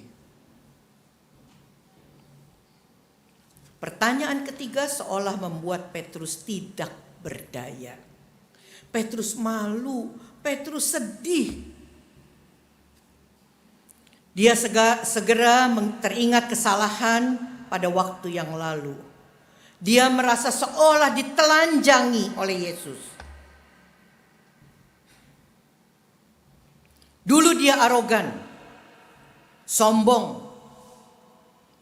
Pertanyaan ketiga seolah membuat Petrus tidak berdaya. Petrus malu, Petrus sedih. Dia segera teringat kesalahan pada waktu yang lalu. Dia merasa seolah ditelanjangi oleh Yesus. Dulu dia arogan, sombong,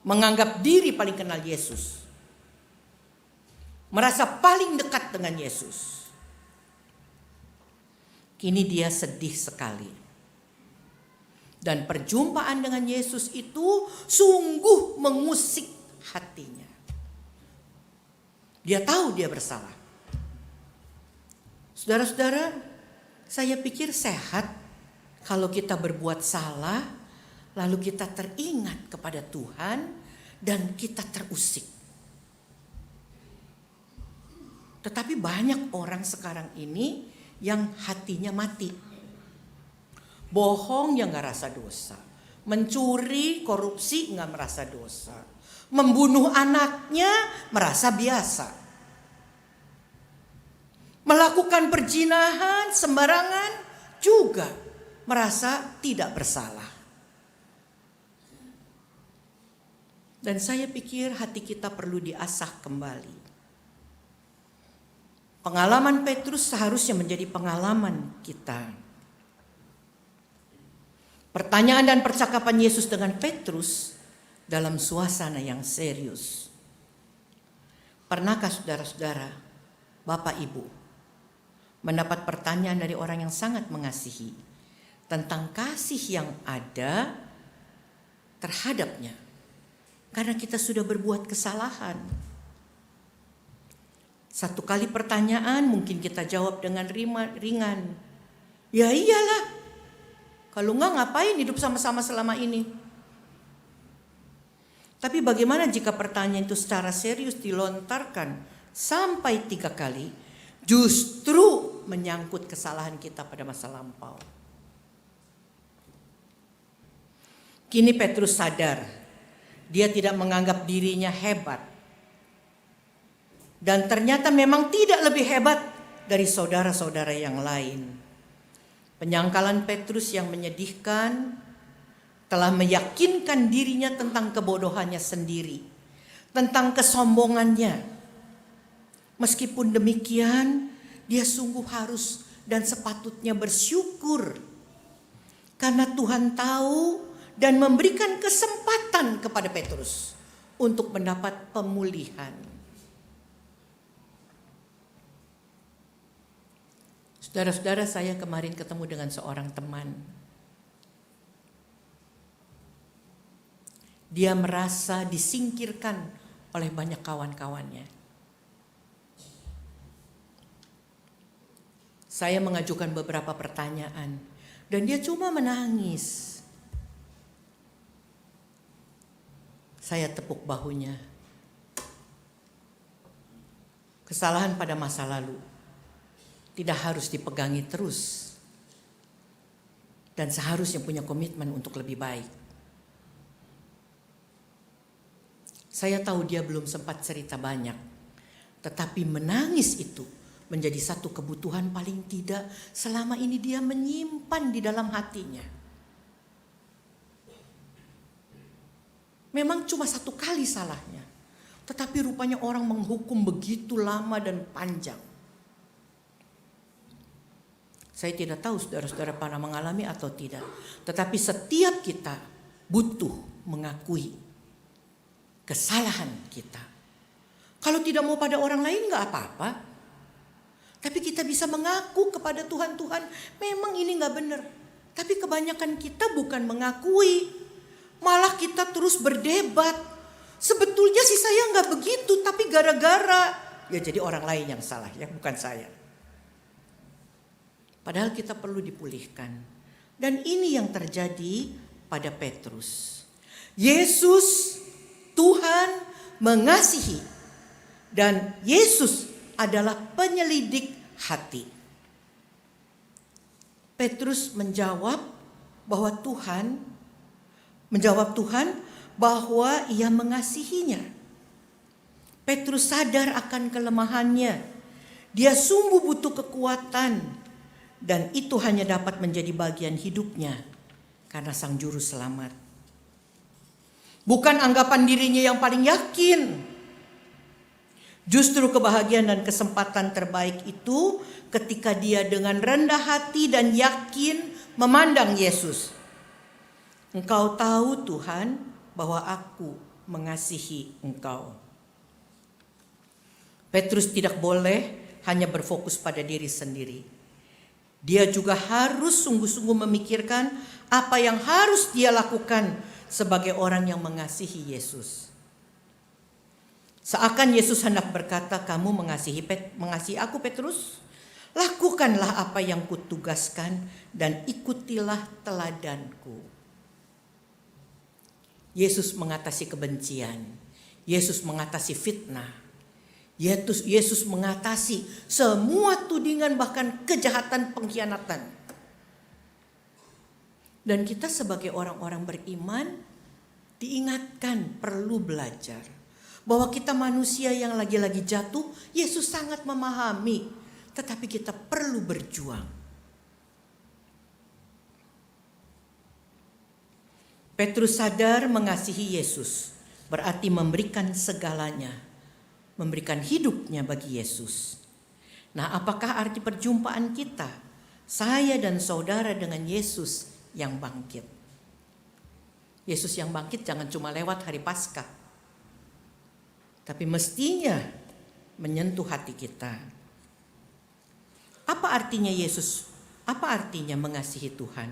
menganggap diri paling kenal Yesus. Merasa paling dekat dengan Yesus. Kini dia sedih sekali. Dan perjumpaan dengan Yesus itu sungguh mengusik hatinya. Dia tahu dia bersalah. Saudara-saudara, saya pikir sehat kalau kita berbuat salah, lalu kita teringat kepada Tuhan dan kita terusik. Tetapi banyak orang sekarang ini yang hatinya mati. Bohong yang gak rasa dosa. Mencuri, korupsi gak merasa dosa. Membunuh anaknya merasa biasa. Melakukan perzinahan sembarangan juga merasa tidak bersalah. Dan saya pikir hati kita perlu diasah kembali. Pengalaman Petrus seharusnya menjadi pengalaman kita. Pertanyaan dan percakapan Yesus dengan Petrus dalam suasana yang serius. Pernahkah saudara-saudara, Bapak Ibu, mendapat pertanyaan dari orang yang sangat mengasihi tentang kasih yang ada terhadapnya karena kita sudah berbuat kesalahan? Satu kali pertanyaan mungkin kita jawab dengan ringan. Ya iyalah, kalau enggak ngapain hidup sama-sama selama ini? Tapi bagaimana jika pertanyaan itu secara serius dilontarkan sampai 3 kali, justru menyangkut kesalahan kita pada masa lampau? Kini Petrus sadar, dia tidak menganggap dirinya hebat. Dan ternyata memang tidak lebih hebat dari saudara-saudara yang lain. Penyangkalan Petrus yang menyedihkan telah meyakinkan dirinya tentang kebodohannya sendiri, tentang kesombongannya. Meskipun demikian, dia sungguh harus dan sepatutnya bersyukur karena Tuhan tahu dan memberikan kesempatan kepada Petrus untuk mendapat pemulihan. Saudara-saudara, saya kemarin ketemu dengan seorang teman. Dia merasa disingkirkan oleh banyak kawan-kawannya. Saya mengajukan beberapa pertanyaan dan dia cuma menangis. Saya tepuk bahunya. Kesalahan pada masa lalu tidak harus dipegangi terus dan seharusnya punya komitmen untuk lebih baik. Saya tahu dia belum sempat cerita banyak, tetapi menangis itu menjadi satu kebutuhan paling tidak selama ini dia menyimpan di dalam hatinya. Memang cuma 1 kali salahnya, tetapi rupanya orang menghukum begitu lama dan panjang. Saya tidak tahu saudara-saudara pernah mengalami atau tidak, tetapi setiap kita butuh mengakui kesalahan kita. Kalau tidak mau pada orang lain gak apa-apa. Tapi kita bisa mengaku kepada Tuhan, Tuhan memang ini gak benar. Tapi kebanyakan kita bukan mengakui. Malah kita terus berdebat. Sebetulnya sih saya gak begitu, tapi gara-gara. Ya jadi orang lain yang salah ya, bukan saya. Padahal kita perlu dipulihkan. Dan ini yang terjadi pada Petrus. Yesus Tuhan mengasihi dan Yesus adalah penyelidik hati. Petrus menjawab Tuhan bahwa ia mengasihinya. Petrus sadar akan kelemahannya. Dia sungguh butuh kekuatan dan itu hanya dapat menjadi bagian hidupnya karena Sang Juru Selamat. Bukan anggapan dirinya yang paling yakin. Justru kebahagiaan dan kesempatan terbaik itu ketika dia dengan rendah hati dan yakin memandang Yesus. Engkau tahu Tuhan bahwa aku mengasihi engkau. Petrus tidak boleh hanya berfokus pada diri sendiri. Dia juga harus sungguh-sungguh memikirkan apa yang harus dia lakukan sebagai orang yang mengasihi Yesus. Seakan Yesus hendak berkata, kamu mengasihi aku Petrus? Lakukanlah apa yang kutugaskan dan ikutilah teladanku. Yesus mengatasi kebencian. Yesus mengatasi fitnah. Yesus mengatasi semua tudingan bahkan kejahatan pengkhianatan. Dan kita sebagai orang-orang beriman diingatkan perlu belajar. Bahwa kita manusia yang lagi-lagi jatuh, Yesus sangat memahami. Tetapi kita perlu berjuang. Petrus sadar mengasihi Yesus. Berarti memberikan segalanya. Memberikan hidupnya bagi Yesus. Nah, apakah arti perjumpaan kita? Saya dan saudara dengan Yesus yang bangkit. Yesus yang bangkit jangan cuma lewat hari Paskah. Tapi mestinya menyentuh hati kita. Apa artinya Yesus? Apa artinya mengasihi Tuhan?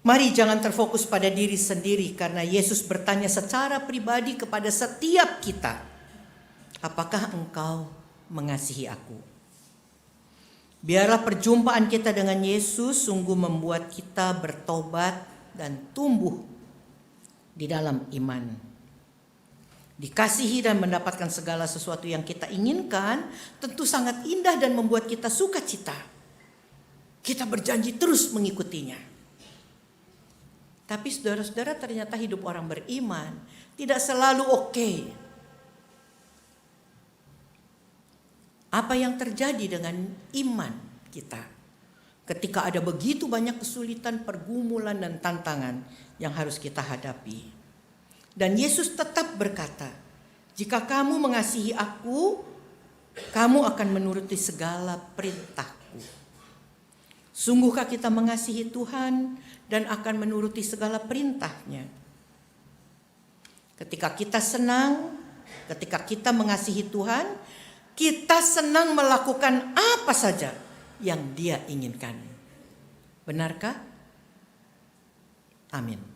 Mari jangan terfokus pada diri sendiri karena Yesus bertanya secara pribadi kepada setiap kita. Apakah engkau mengasihi aku? Biarlah perjumpaan kita dengan Yesus sungguh membuat kita bertobat dan tumbuh di dalam iman. Dikasihi dan mendapatkan segala sesuatu yang kita inginkan tentu sangat indah dan membuat kita sukacita. Kita berjanji terus mengikutinya. Tapi saudara-saudara, ternyata hidup orang beriman tidak selalu oke. Apa yang terjadi dengan iman kita ketika ada begitu banyak kesulitan, pergumulan dan tantangan yang harus kita hadapi? Dan Yesus tetap berkata, jika kamu mengasihi aku, kamu akan menuruti segala perintahku. Sungguhkah kita mengasihi Tuhan dan akan menuruti segala perintahnya? Ketika kita senang, ketika kita mengasihi Tuhan, kita senang melakukan apa saja yang Dia inginkan. Benarkah? Amin.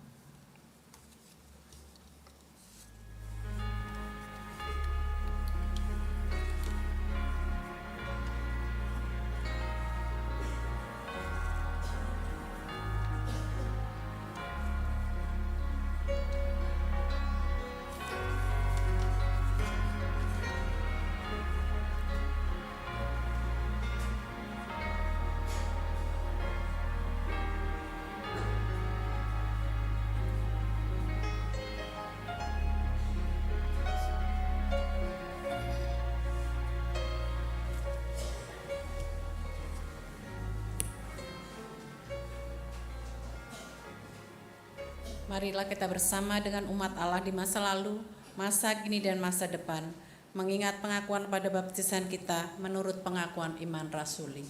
Marilah kita bersama dengan umat Allah di masa lalu, masa kini dan masa depan, mengingat pengakuan pada baptisan kita menurut pengakuan iman rasuli.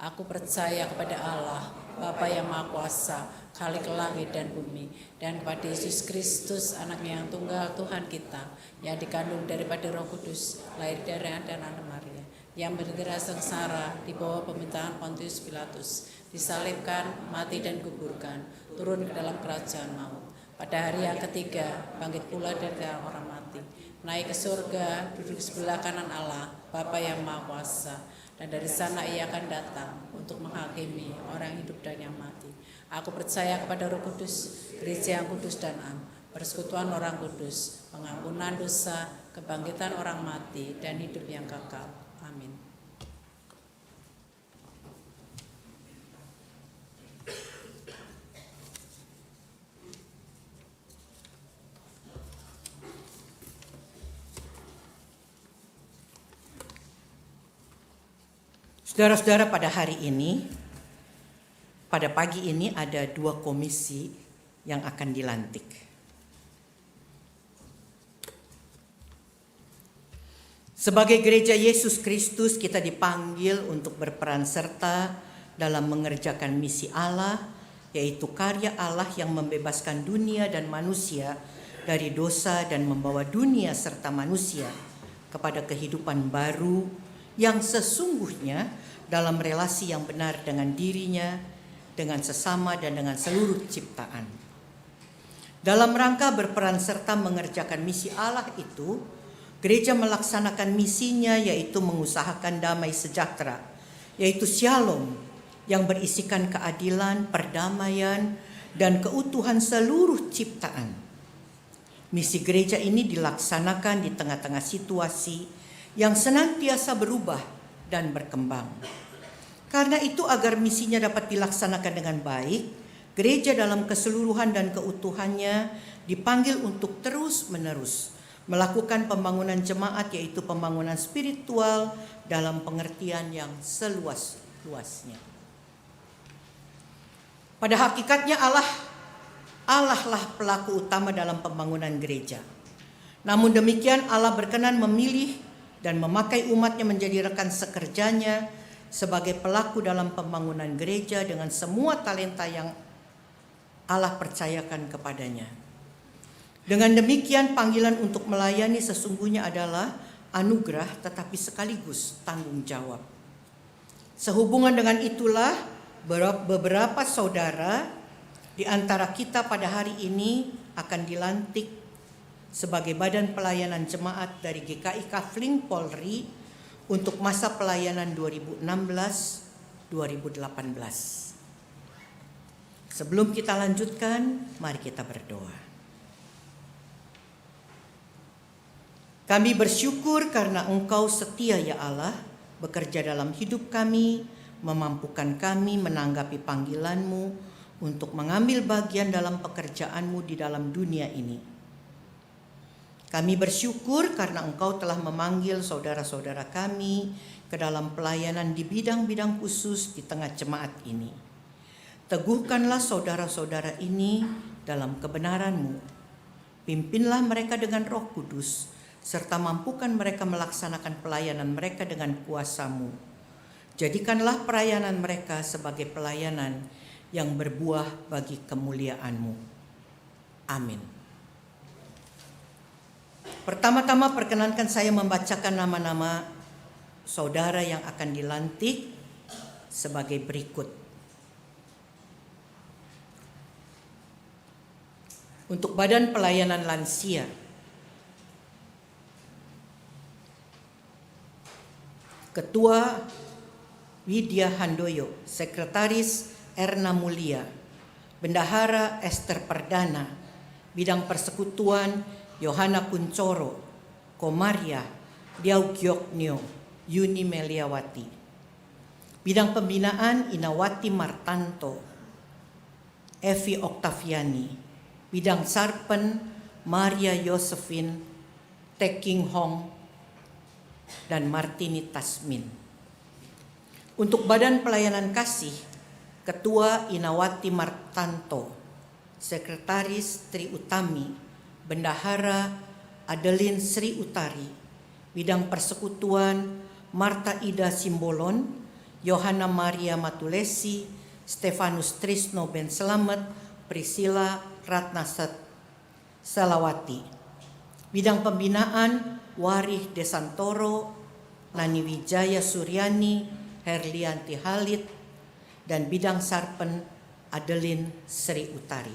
Aku percaya kepada Allah, Bapa yang Maha Kuasa, Khalik langit dan bumi, dan kepada Yesus Kristus, Anaknya yang tunggal Tuhan kita, yang dikandung daripada Roh Kudus, lahir dari Anna Maria, yang berderah sengsara di bawah pemerintahan Pontius Pilatus, disalibkan, mati dan kuburkan, turun ke dalam kerajaan maut. Pada hari yang ketiga, bangkit pula dari orang mati, naik ke surga, duduk sebelah kanan Allah, Bapa yang Maha Kuasa, dan dari sana ia akan datang untuk menghakimi orang hidup dan yang mati. Aku percaya kepada Roh Kudus, gereja yang kudus dan am, persekutuan orang kudus, pengampunan dosa, kebangkitan orang mati, dan hidup yang kekal. Amin. Saudara-saudara, pada hari ini, pada pagi ini ada 2 komisi yang akan dilantik. Sebagai gereja Yesus Kristus, kita dipanggil untuk berperan serta dalam mengerjakan misi Allah, yaitu karya Allah yang membebaskan dunia dan manusia dari dosa dan membawa dunia serta manusia kepada kehidupan baru yang sesungguhnya dalam relasi yang benar dengan dirinya, dengan sesama, dan dengan seluruh ciptaan. Dalam rangka berperan serta mengerjakan misi Allah itu, gereja melaksanakan misinya, yaitu mengusahakan damai sejahtera, yaitu Shalom, yang berisikan keadilan, perdamaian, dan keutuhan seluruh ciptaan. Misi gereja ini dilaksanakan di tengah-tengah situasi yang senantiasa berubah dan berkembang. Karena itu, agar misinya dapat dilaksanakan dengan baik, gereja dalam keseluruhan dan keutuhannya dipanggil untuk terus-menerus melakukan pembangunan jemaat, yaitu pembangunan spiritual dalam pengertian yang seluas-luasnya. Pada hakikatnya Allah lah pelaku utama dalam pembangunan gereja. Namun demikian, Allah berkenan memilih dan memakai umatnya menjadi rekan sekerjanya sebagai pelaku dalam pembangunan gereja dengan semua talenta yang Allah percayakan kepadanya. Dengan demikian, panggilan untuk melayani sesungguhnya adalah anugerah tetapi sekaligus tanggung jawab. Sehubungan dengan itulah, beberapa saudara di antara kita pada hari ini akan dilantik sebagai badan pelayanan jemaat dari GKI Kafling Polri untuk masa pelayanan 2016-2018. Sebelum kita lanjutkan, mari kita berdoa. Kami bersyukur karena Engkau setia ya Allah, bekerja dalam hidup kami, memampukan kami menanggapi panggilan-Mu untuk mengambil bagian dalam pekerjaan-Mu di dalam dunia ini. Kami bersyukur karena Engkau telah memanggil saudara-saudara kami ke dalam pelayanan di bidang-bidang khusus di tengah jemaat ini. Teguhkanlah saudara-saudara ini dalam kebenaran-Mu. Pimpinlah mereka dengan Roh Kudus, serta mampukan mereka melaksanakan pelayanan mereka dengan kuasa-Mu. Jadikanlah pelayanan mereka sebagai pelayanan yang berbuah bagi kemuliaan-Mu. Amin. Pertama-tama perkenankan saya membacakan nama-nama saudara yang akan dilantik sebagai berikut. Untuk Badan Pelayanan Lansia, Ketua Widya Handoyo, Sekretaris Erna Mulia, Bendahara Esther Perdana, Bidang Persekutuan Yohana Kuncoro, Komaria Diau Gyoknyo, Yuni Meliawati. Bidang Pembinaan Inawati Martanto, Evi Oktaviani. Bidang Sarpen Maria Josephine Teking Hong dan Martini Tasmin. Untuk Badan Pelayanan Kasih, Ketua Inawati Martanto, Sekretaris Tri Utami, Bendahara Adeline Sri Utari. Bidang Persekutuan Marta Ida Simbolon, Yohana Maria Matulesi, Stefanus Trisno Ben Selamet, Priscilla Ratna Salawati. Bidang Pembinaan Warih Desantoro, Nani Wijaya Suryani, Herlianti Halid, dan Bidang Sarpen Adeline Sri Utari.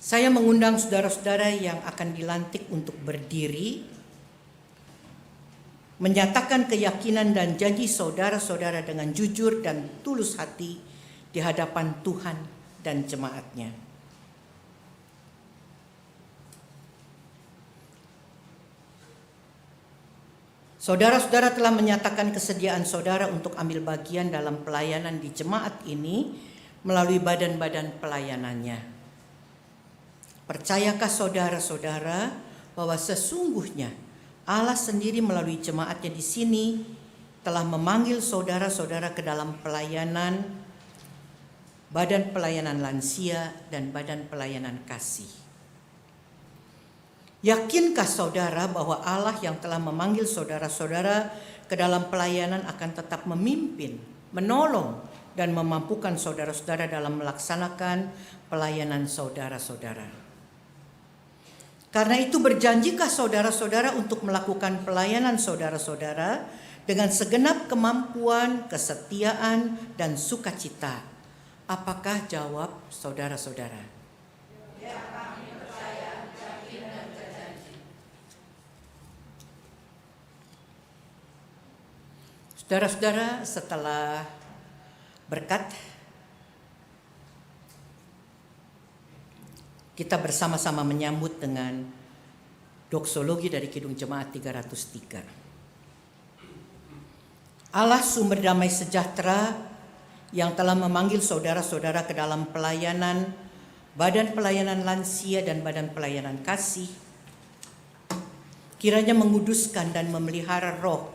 Saya mengundang saudara-saudara yang akan dilantik untuk berdiri menyatakan keyakinan dan janji saudara-saudara dengan jujur dan tulus hati di hadapan Tuhan dan jemaatnya. Saudara-saudara telah menyatakan kesediaan saudara untuk ambil bagian dalam pelayanan di jemaat ini melalui badan-badan pelayanannya. Percayakah saudara-saudara bahwa sesungguhnya Allah sendiri melalui jemaatnya di sini telah memanggil saudara-saudara ke dalam pelayanan, badan pelayanan lansia dan badan pelayanan kasih. Yakinkah saudara bahwa Allah yang telah memanggil saudara-saudara ke dalam pelayanan akan tetap memimpin, menolong, dan memampukan saudara-saudara dalam melaksanakan pelayanan saudara-saudara? Karena itu berjanjikah saudara-saudara untuk melakukan pelayanan saudara-saudara dengan segenap kemampuan, kesetiaan, dan sukacita? Apakah jawab saudara-saudara? Saudara-saudara, setelah berkat, kita bersama-sama menyambut dengan doksologi dari Kidung Jemaat 303. Allah sumber damai sejahtera yang telah memanggil saudara-saudara ke dalam pelayanan, badan pelayanan lansia dan badan pelayanan kasih, kiranya menguduskan dan memelihara roh,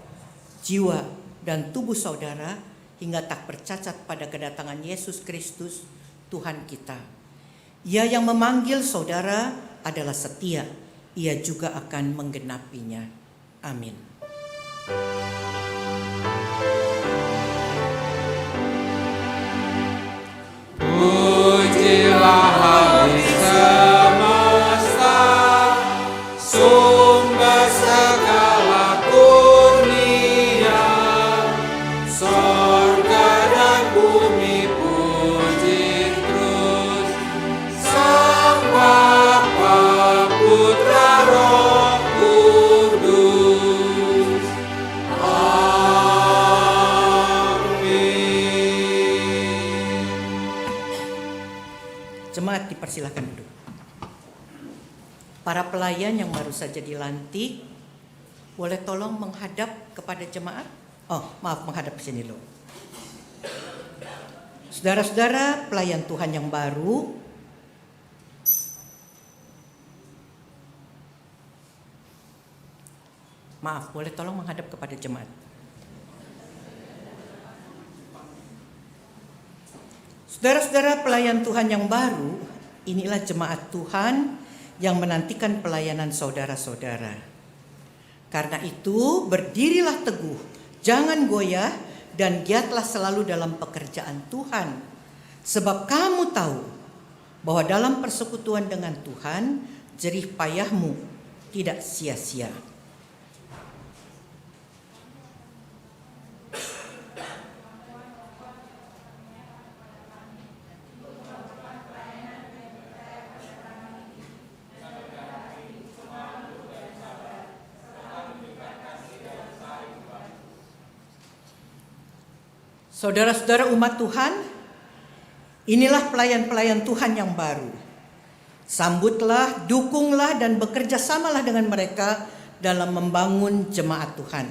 jiwa, dan tubuh saudara hingga tak bercacat pada kedatangan Yesus Kristus Tuhan kita. Ia yang memanggil saudara adalah setia, ia juga akan menggenapinya. Amin. Pujilah hari semesta, sumber segala kurnia, sorga dan bumi puji terus Sang Bapa, Putra, Roh Kudus. Jemaat dipersilakan duduk. Para pelayan yang baru saja dilantik, boleh tolong menghadap kepada jemaat? Oh, maaf, menghadap ke sini loh. Saudara-saudara pelayan Tuhan yang baru, maaf, boleh tolong menghadap kepada jemaat. Saudara-saudara pelayan Tuhan yang baru, inilah jemaat Tuhan yang menantikan pelayanan saudara-saudara. Karena itu berdirilah teguh, jangan goyah, dan giatlah selalu dalam pekerjaan Tuhan. Sebab kamu tahu bahwa dalam persekutuan dengan Tuhan, jerih payahmu tidak sia-sia. Saudara-saudara umat Tuhan, inilah pelayan-pelayan Tuhan yang baru. Sambutlah, dukunglah, dan bekerja samalah dengan mereka dalam membangun jemaat Tuhan.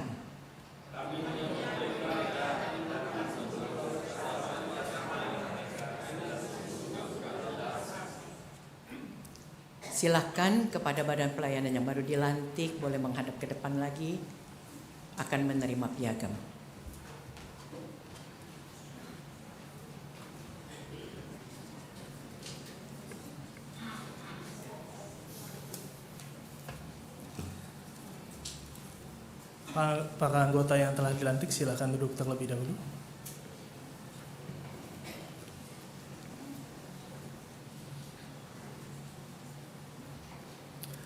Silakan kepada badan pelayanan yang baru dilantik, boleh menghadap ke depan lagi, akan menerima piagam. Para anggota yang telah dilantik silakan duduk terlebih dahulu.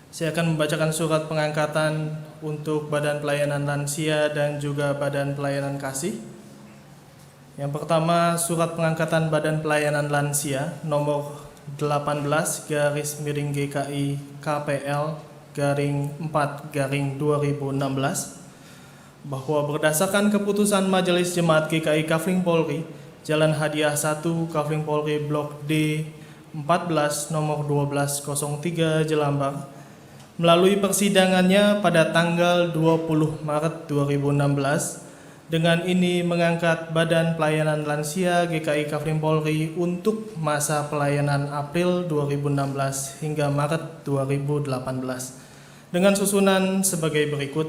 Saya akan membacakan surat pengangkatan untuk Badan Pelayanan Lansia dan juga Badan Pelayanan Kasih. Yang pertama, surat pengangkatan Badan Pelayanan Lansia nomor 18/GKI KPL/4/2016 bahwa berdasarkan keputusan Majelis Jemaat GKI Kafling Polri, Jalan Hadiah 1, Kafling Polri Blok D 14 nomor 1203 Jelambang, melalui persidangannya pada tanggal 20 Maret 2016, dengan ini mengangkat Badan Pelayanan Lansia GKI Kafling Polri untuk masa pelayanan April 2016 hingga Maret 2018 dengan susunan sebagai berikut: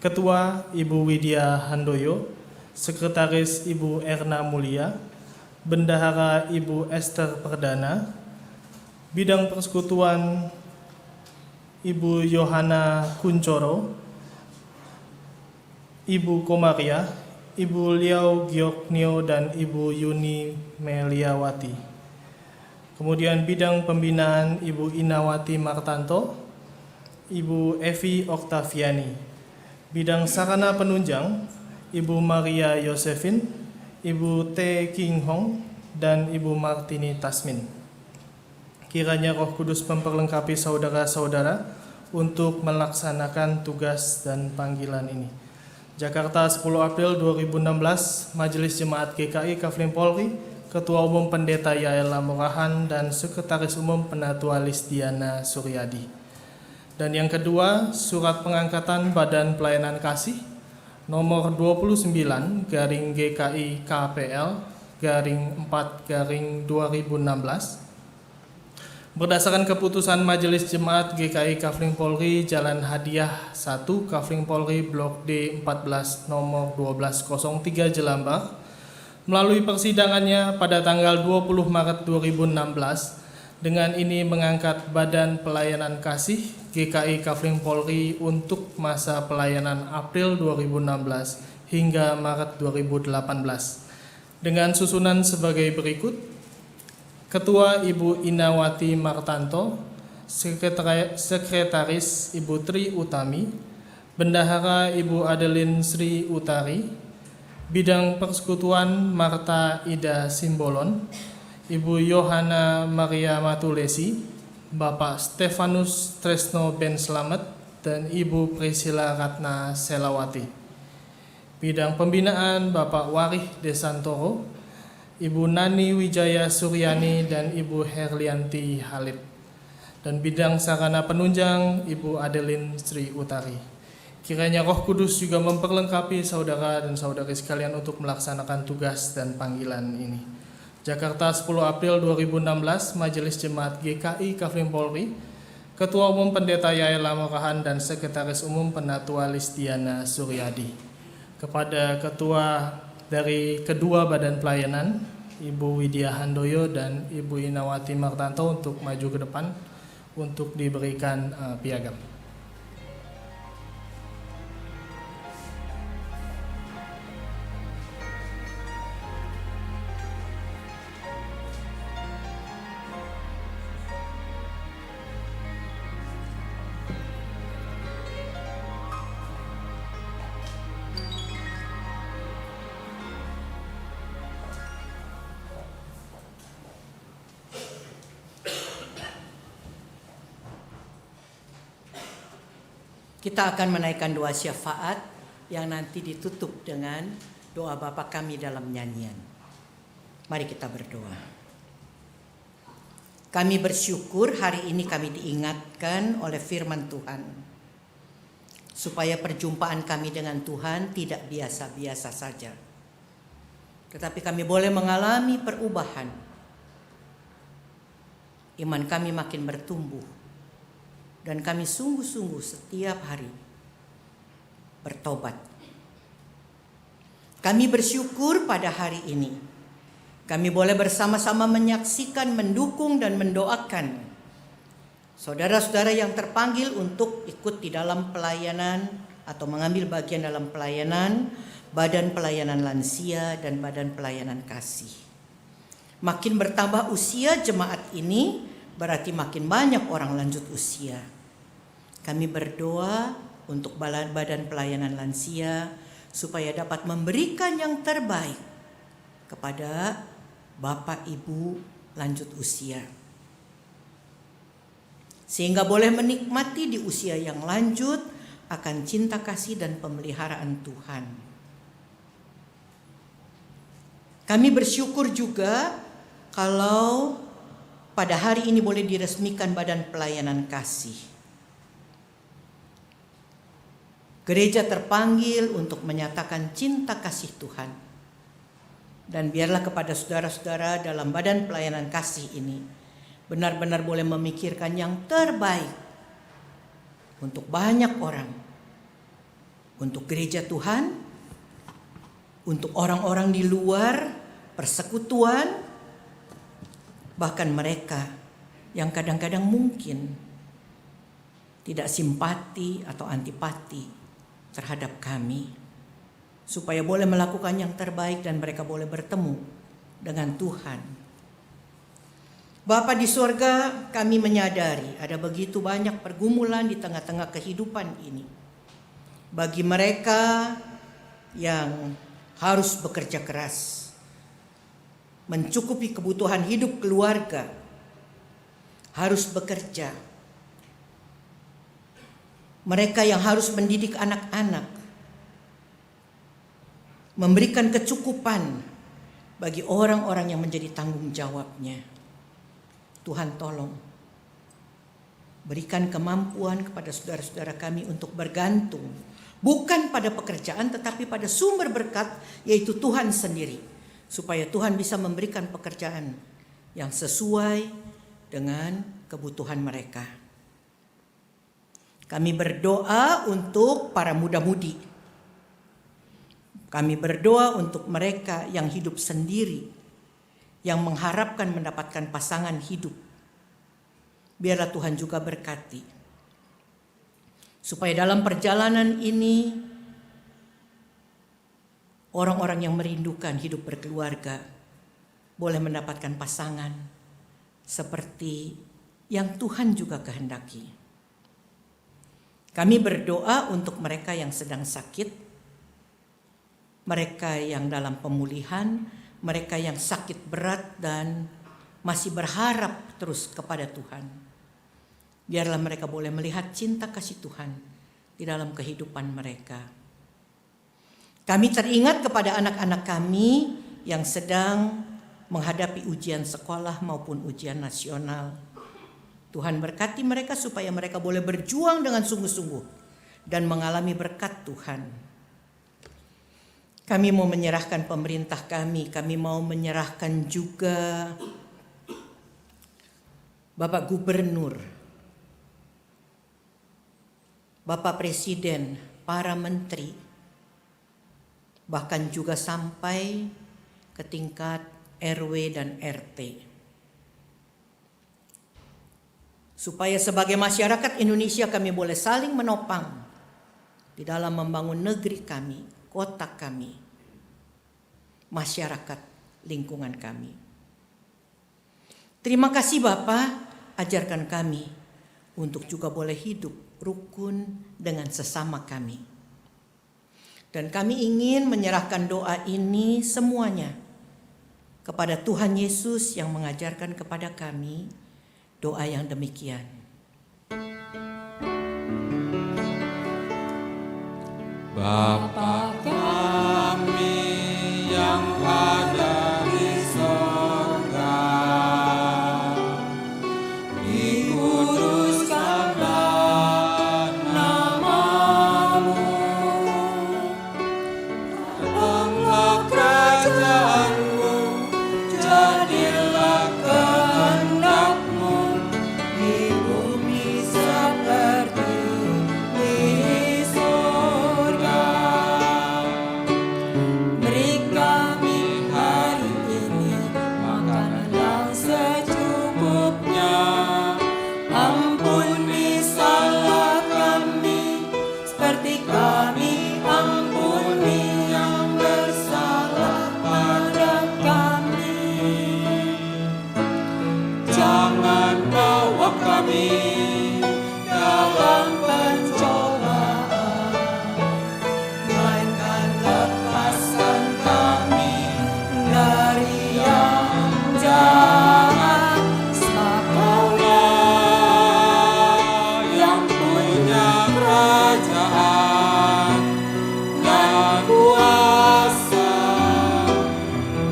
Ketua Ibu Widya Handoyo, Sekretaris Ibu Erna Mulia, Bendahara Ibu Esther Perdana, Bidang Persekutuan Ibu Yohana Kuncoro, Ibu Komaria, Ibu Liao Gioknio, dan Ibu Yuni Meliawati. Kemudian bidang pembinaan Ibu Inawati Martanto, Ibu Evi Oktaviani. Bidang sarana penunjang Ibu Maria Yosefin, Ibu T. King Hong, dan Ibu Martini Tasmin. Kiranya Roh Kudus memperlengkapi saudara-saudara untuk melaksanakan tugas dan panggilan ini. Jakarta, 10 April 2016, Majelis Jemaat GKI Kafling Polri, Ketua Umum Pendeta Yael Lamurahan, dan Sekretaris Umum Penatua Lisdiana Suryadi. Dan yang kedua, Surat Pengangkatan Badan Pelayanan Kasih nomor 29 garing GKI KPL garing 4 garing 2016, berdasarkan keputusan Majelis Jemaat GKI Kafling Polri Jalan Hadiah 1 Kafling Polri Blok D 14 nomor 1203 Jelambang, melalui persidangannya pada tanggal 20 Maret 2016, dengan ini mengangkat Badan Pelayanan Kasih GKI Kafling Polri untuk masa pelayanan April 2016 hingga Maret 2018 dengan susunan sebagai berikut: Ketua Ibu Inawati Martanto, Sekretaris Ibu Tri Utami, Bendahara Ibu Adeline Sri Utari, Bidang Persekutuan Marta Ida Simbolon, Ibu Yohana Maria Matulesi, Bapak Stefanus Tresno Ben Slamet, dan Ibu Priscilla Ratna Selawati. Bidang Pembinaan Bapak Warih Desantoro, Ibu Nani Wijaya Suryani, dan Ibu Herlianti Halid. Dan bidang sarana penunjang Ibu Adeline Sri Utari. Kiranya Roh Kudus juga memperlengkapi saudara dan saudari sekalian untuk melaksanakan tugas dan panggilan ini. Jakarta, 10 April 2016, Majelis Jemaat GKI Kafling Polri, Ketua Umum Pendeta Yael Lamurahan, dan Sekretaris Umum Penatua Lisdiana Suryadi. Kepada Ketua dari kedua badan pelayanan, Ibu Widya Handoyo dan Ibu Inawati Martanto, untuk maju ke depan untuk diberikan piagam. Kita akan menaikkan doa syafaat yang nanti ditutup dengan doa Bapa Kami dalam nyanyian. Mari kita berdoa. Kami bersyukur hari ini kami diingatkan oleh firman Tuhan, supaya perjumpaan kami dengan Tuhan tidak biasa-biasa saja, tetapi kami boleh mengalami perubahan. Iman kami makin bertumbuh, dan kami sungguh-sungguh setiap hari bertobat. Kami bersyukur pada hari ini kami boleh bersama-sama menyaksikan, mendukung, dan mendoakan saudara-saudara yang terpanggil untuk ikut di dalam pelayanan atau mengambil bagian dalam pelayanan Badan Pelayanan Lansia dan Badan Pelayanan Kasih. Makin bertambah usia jemaat ini, berarti makin banyak orang lanjut usia. Kami berdoa untuk Badan Pelayanan Lansia supaya dapat memberikan yang terbaik kepada Bapak Ibu lanjut usia, sehingga boleh menikmati di usia yang lanjut akan cinta kasih dan pemeliharaan Tuhan. Kami bersyukur juga kalau pada hari ini boleh diresmikan Badan Pelayanan Kasih. Gereja terpanggil untuk menyatakan cinta kasih Tuhan. Dan biarlah kepada saudara-saudara dalam Badan Pelayanan Kasih ini benar-benar boleh memikirkan yang terbaik untuk banyak orang, untuk gereja Tuhan, untuk orang-orang di luar persekutuan, bahkan mereka yang kadang-kadang mungkin tidak simpati atau antipati terhadap kami, supaya boleh melakukan yang terbaik dan mereka boleh bertemu dengan Tuhan. Bapa di sorga, kami menyadari ada begitu banyak pergumulan di tengah-tengah kehidupan ini. Bagi mereka yang harus bekerja keras, mencukupi kebutuhan hidup keluarga, harus bekerja. Mereka yang harus mendidik anak-anak, memberikan kecukupan bagi orang-orang yang menjadi tanggung jawabnya. Tuhan tolong berikan kemampuan kepada saudara-saudara kami untuk bergantung bukan pada pekerjaan tetapi pada sumber berkat, yaitu Tuhan sendiri, supaya Tuhan bisa memberikan pekerjaan yang sesuai dengan kebutuhan mereka. Kami berdoa untuk para muda-mudi. Kami berdoa untuk mereka yang hidup sendiri, yang mengharapkan mendapatkan pasangan hidup. Biarlah Tuhan juga berkati, supaya dalam perjalanan ini orang-orang yang merindukan hidup berkeluarga boleh mendapatkan pasangan seperti yang Tuhan juga kehendaki. Kami berdoa untuk mereka yang sedang sakit, mereka yang dalam pemulihan, mereka yang sakit berat dan masih berharap terus kepada Tuhan. Biarlah mereka boleh melihat cinta kasih Tuhan di dalam kehidupan mereka. Kami teringat kepada anak-anak kami yang sedang menghadapi ujian sekolah maupun ujian nasional. Tuhan berkati mereka supaya mereka boleh berjuang dengan sungguh-sungguh dan mengalami berkat Tuhan. Kami mau menyerahkan pemerintah kami mau menyerahkan juga Bapak Gubernur, Bapak Presiden, para menteri, bahkan juga sampai ke tingkat RW dan RT. Supaya sebagai masyarakat Indonesia kami boleh saling menopang di dalam membangun negeri kami, kota kami, masyarakat lingkungan kami. Terima kasih Bapa, ajarkan kami untuk juga boleh hidup rukun dengan sesama kami. Dan kami ingin menyerahkan doa ini semuanya kepada Tuhan Yesus yang mengajarkan kepada kami doa yang demikian. Bapa kami yang ada di sorga, dikuduskanlah namamu, datanglah kerajaanmu, jadilah kehendakmu di bumi seperti di sorga. kuasa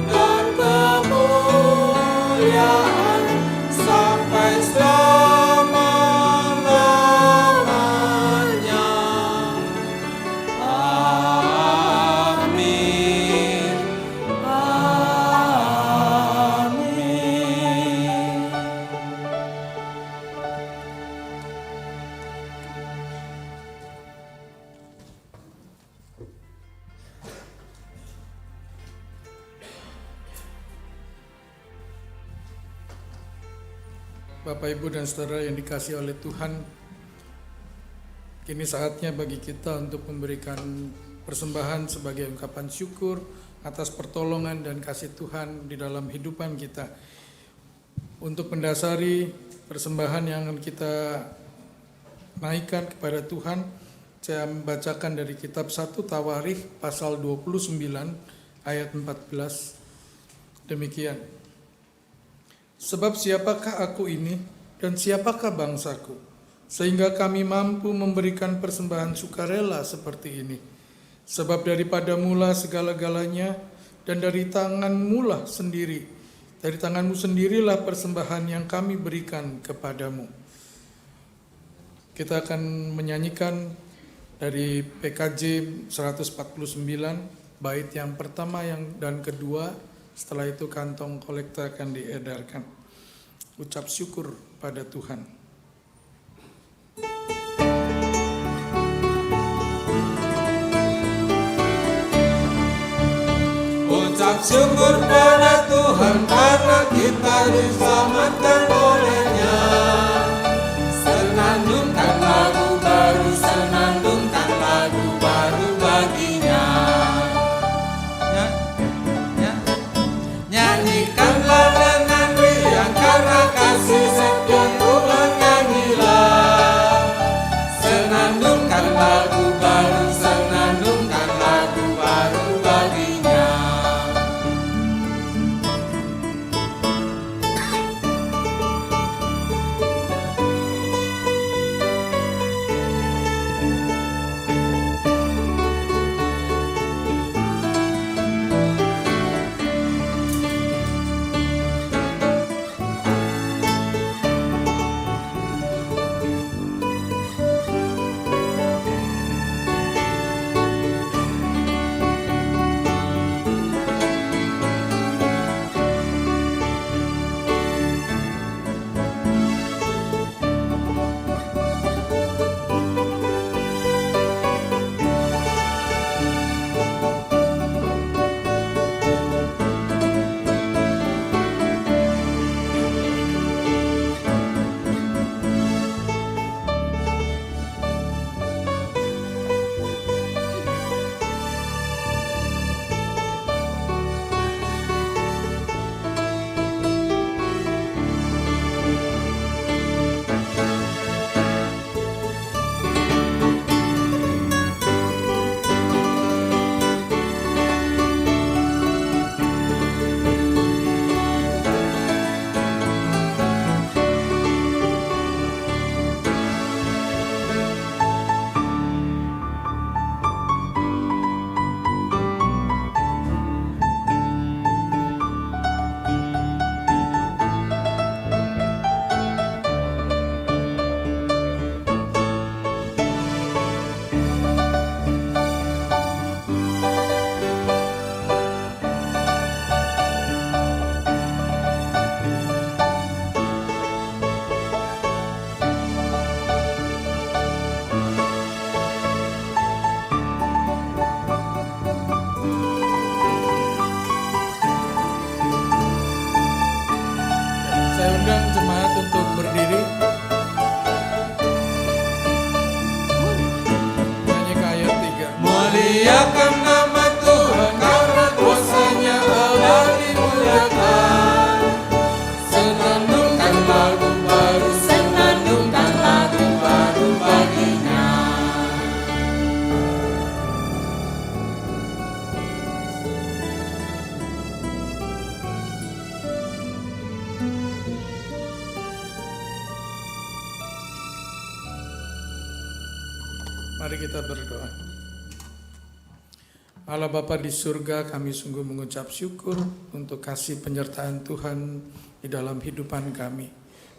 dan kemuliaan sampai selama-lamanya. Amin. Amin. Bapak, Ibu, dan Saudara yang dikasihi oleh Tuhan, kini saatnya bagi kita untuk memberikan persembahan sebagai ungkapan syukur atas pertolongan dan kasih Tuhan di dalam kehidupan kita. Untuk mendasari persembahan yang akan kita naikkan kepada Tuhan, saya membacakan dari kitab 1 Tawarikh pasal 29 ayat 14. Demikian. Sebab siapakah aku ini dan siapakah bangsaku, sehingga kami mampu memberikan persembahan sukarela seperti ini. Sebab daripada mula segala-galanya, dan dari tanganmu sendirilah persembahan yang kami berikan kepadamu. Kita akan menyanyikan dari PKJ 149, bait yang pertama dan kedua. Setelah itu kantong kolekta akan diedarkan. Ucap syukur pada Tuhan. Ucap syukur pada Tuhan karena kita diselamatkan oleh-Nya. Senandungkan lagu baru, senandungkan lagu baru baginya. Nyanyikanlah dengan riang karena kasih setiamu, bernyanyilah. Senandungkan lagu baru, senandungkan lagu baru baginya. Muliakan nama Tuhan karena kuasa-Nya Allah dimuliakan. Senandungkan lagu baru, senandungkan lagu baru baginya. Mari kita berdoa. Allah Bapa di surga, kami sungguh mengucap syukur untuk kasih penyertaan Tuhan di dalam hidupan kami.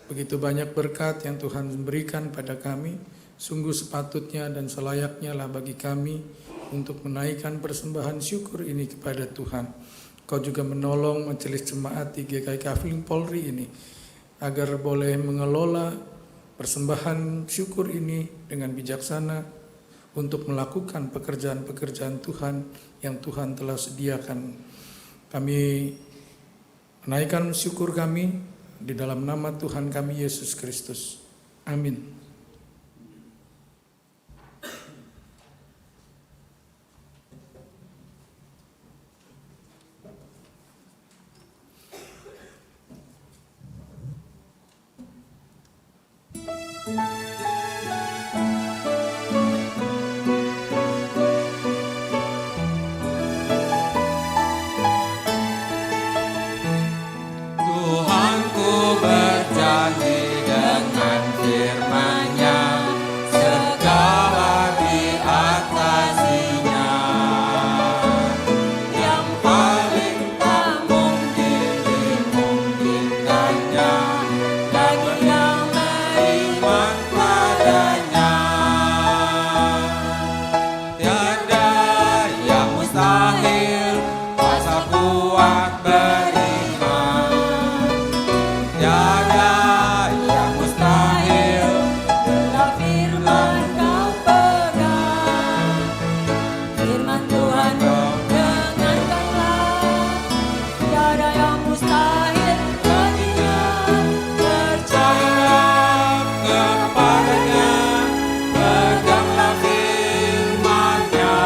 Begitu banyak berkat yang Tuhan berikan pada kami, sungguh sepatutnya dan selayaknya lah bagi kami untuk menaikkan persembahan syukur ini kepada Tuhan. Kau juga menolong majelis jemaat di GKI Kafling Polri ini, agar boleh mengelola persembahan syukur ini dengan bijaksana, untuk melakukan pekerjaan-pekerjaan Tuhan yang Tuhan telah sediakan. Kami menaikkan syukur kami di dalam nama Tuhan kami Yesus Kristus. Amin. Tuhanku berjanji dengan firman-Nya, segala diatasinya. Yang paling tak mungkin dimungkinkannya, dan yang beriman padanya. Tiada yang mustahil, kuasa kuat beriman. Tiada yang mustahil, Bila firman kau pegang, firman Tuhan dengarkanlah. Tiada yang mustahil baginya, percaya. kepadanya, peganglah firman-Nya.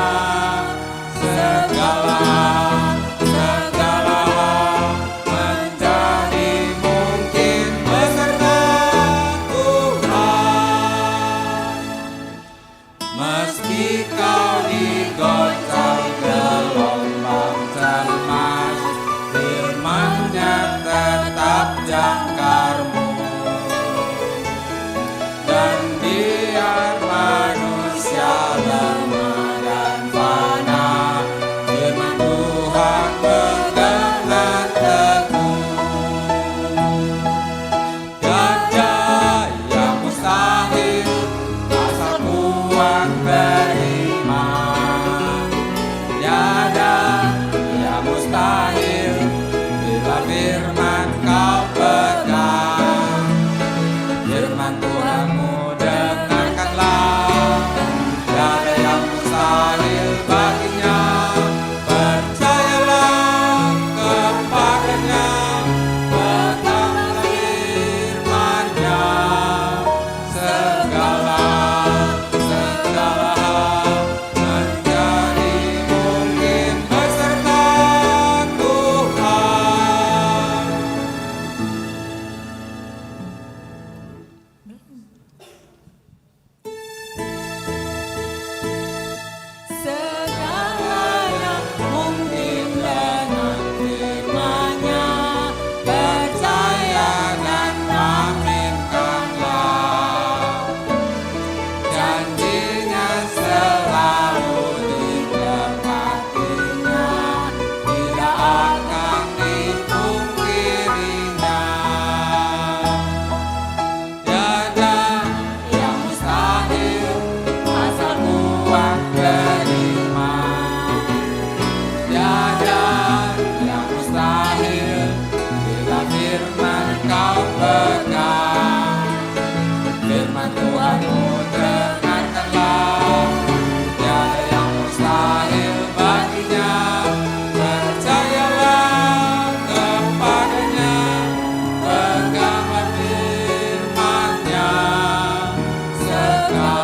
Segala hal menjadi mungkin beserta Tuhan. Meski kau digoncang gelombang cemas, firman-Nya tetap jangkarmu. Dan biar manusia lemah dan fana, firman Tuhan pegangan teguh. Tiada yang mustahil, asal kuat beriman. Tiada yang mustahil, bila firman kau pegang. Firman Tuhanmu dengarkanlah. Tiada yang mustahil baginya, percayalah kepadanya, peganglah firman-Nya. Segala hal menjadi mungkin beserta Tuhan. Segala yang mungkin dengan firman-Nya, percaya dan Aminkanlah. Janjinya selalu ditepatinya, tidak akan dipungkirinya. Tiada yang mustahil, asal kuat beriman. Tiada yang mustahil, bila firman kau pegang. Firman Tuhanmu dengarkanlah. Tiada yang mustahil baginya, percayalah kepadanya, peganglah firman-Nya. Segala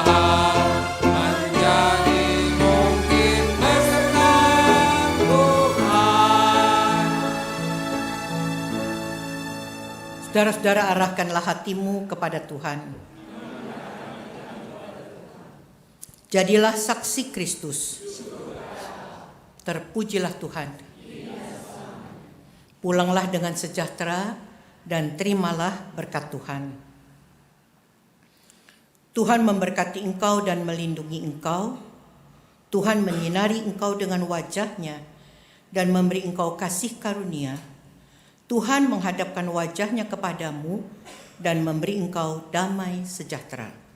hal menjadi mungkin beserta Tuhan. Saudara-saudara, arahkanlah hatimu kepada Tuhan. Jadilah saksi Kristus. Terpujilah Tuhan. Pulanglah dengan sejahtera dan terimalah berkat Tuhan. Tuhan memberkati engkau dan melindungi engkau. Tuhan menyinari engkau dengan wajah-Nya dan memberi engkau kasih karunia. Tuhan menghadapkan wajah-Nya kepadamu dan memberi engkau damai sejahtera.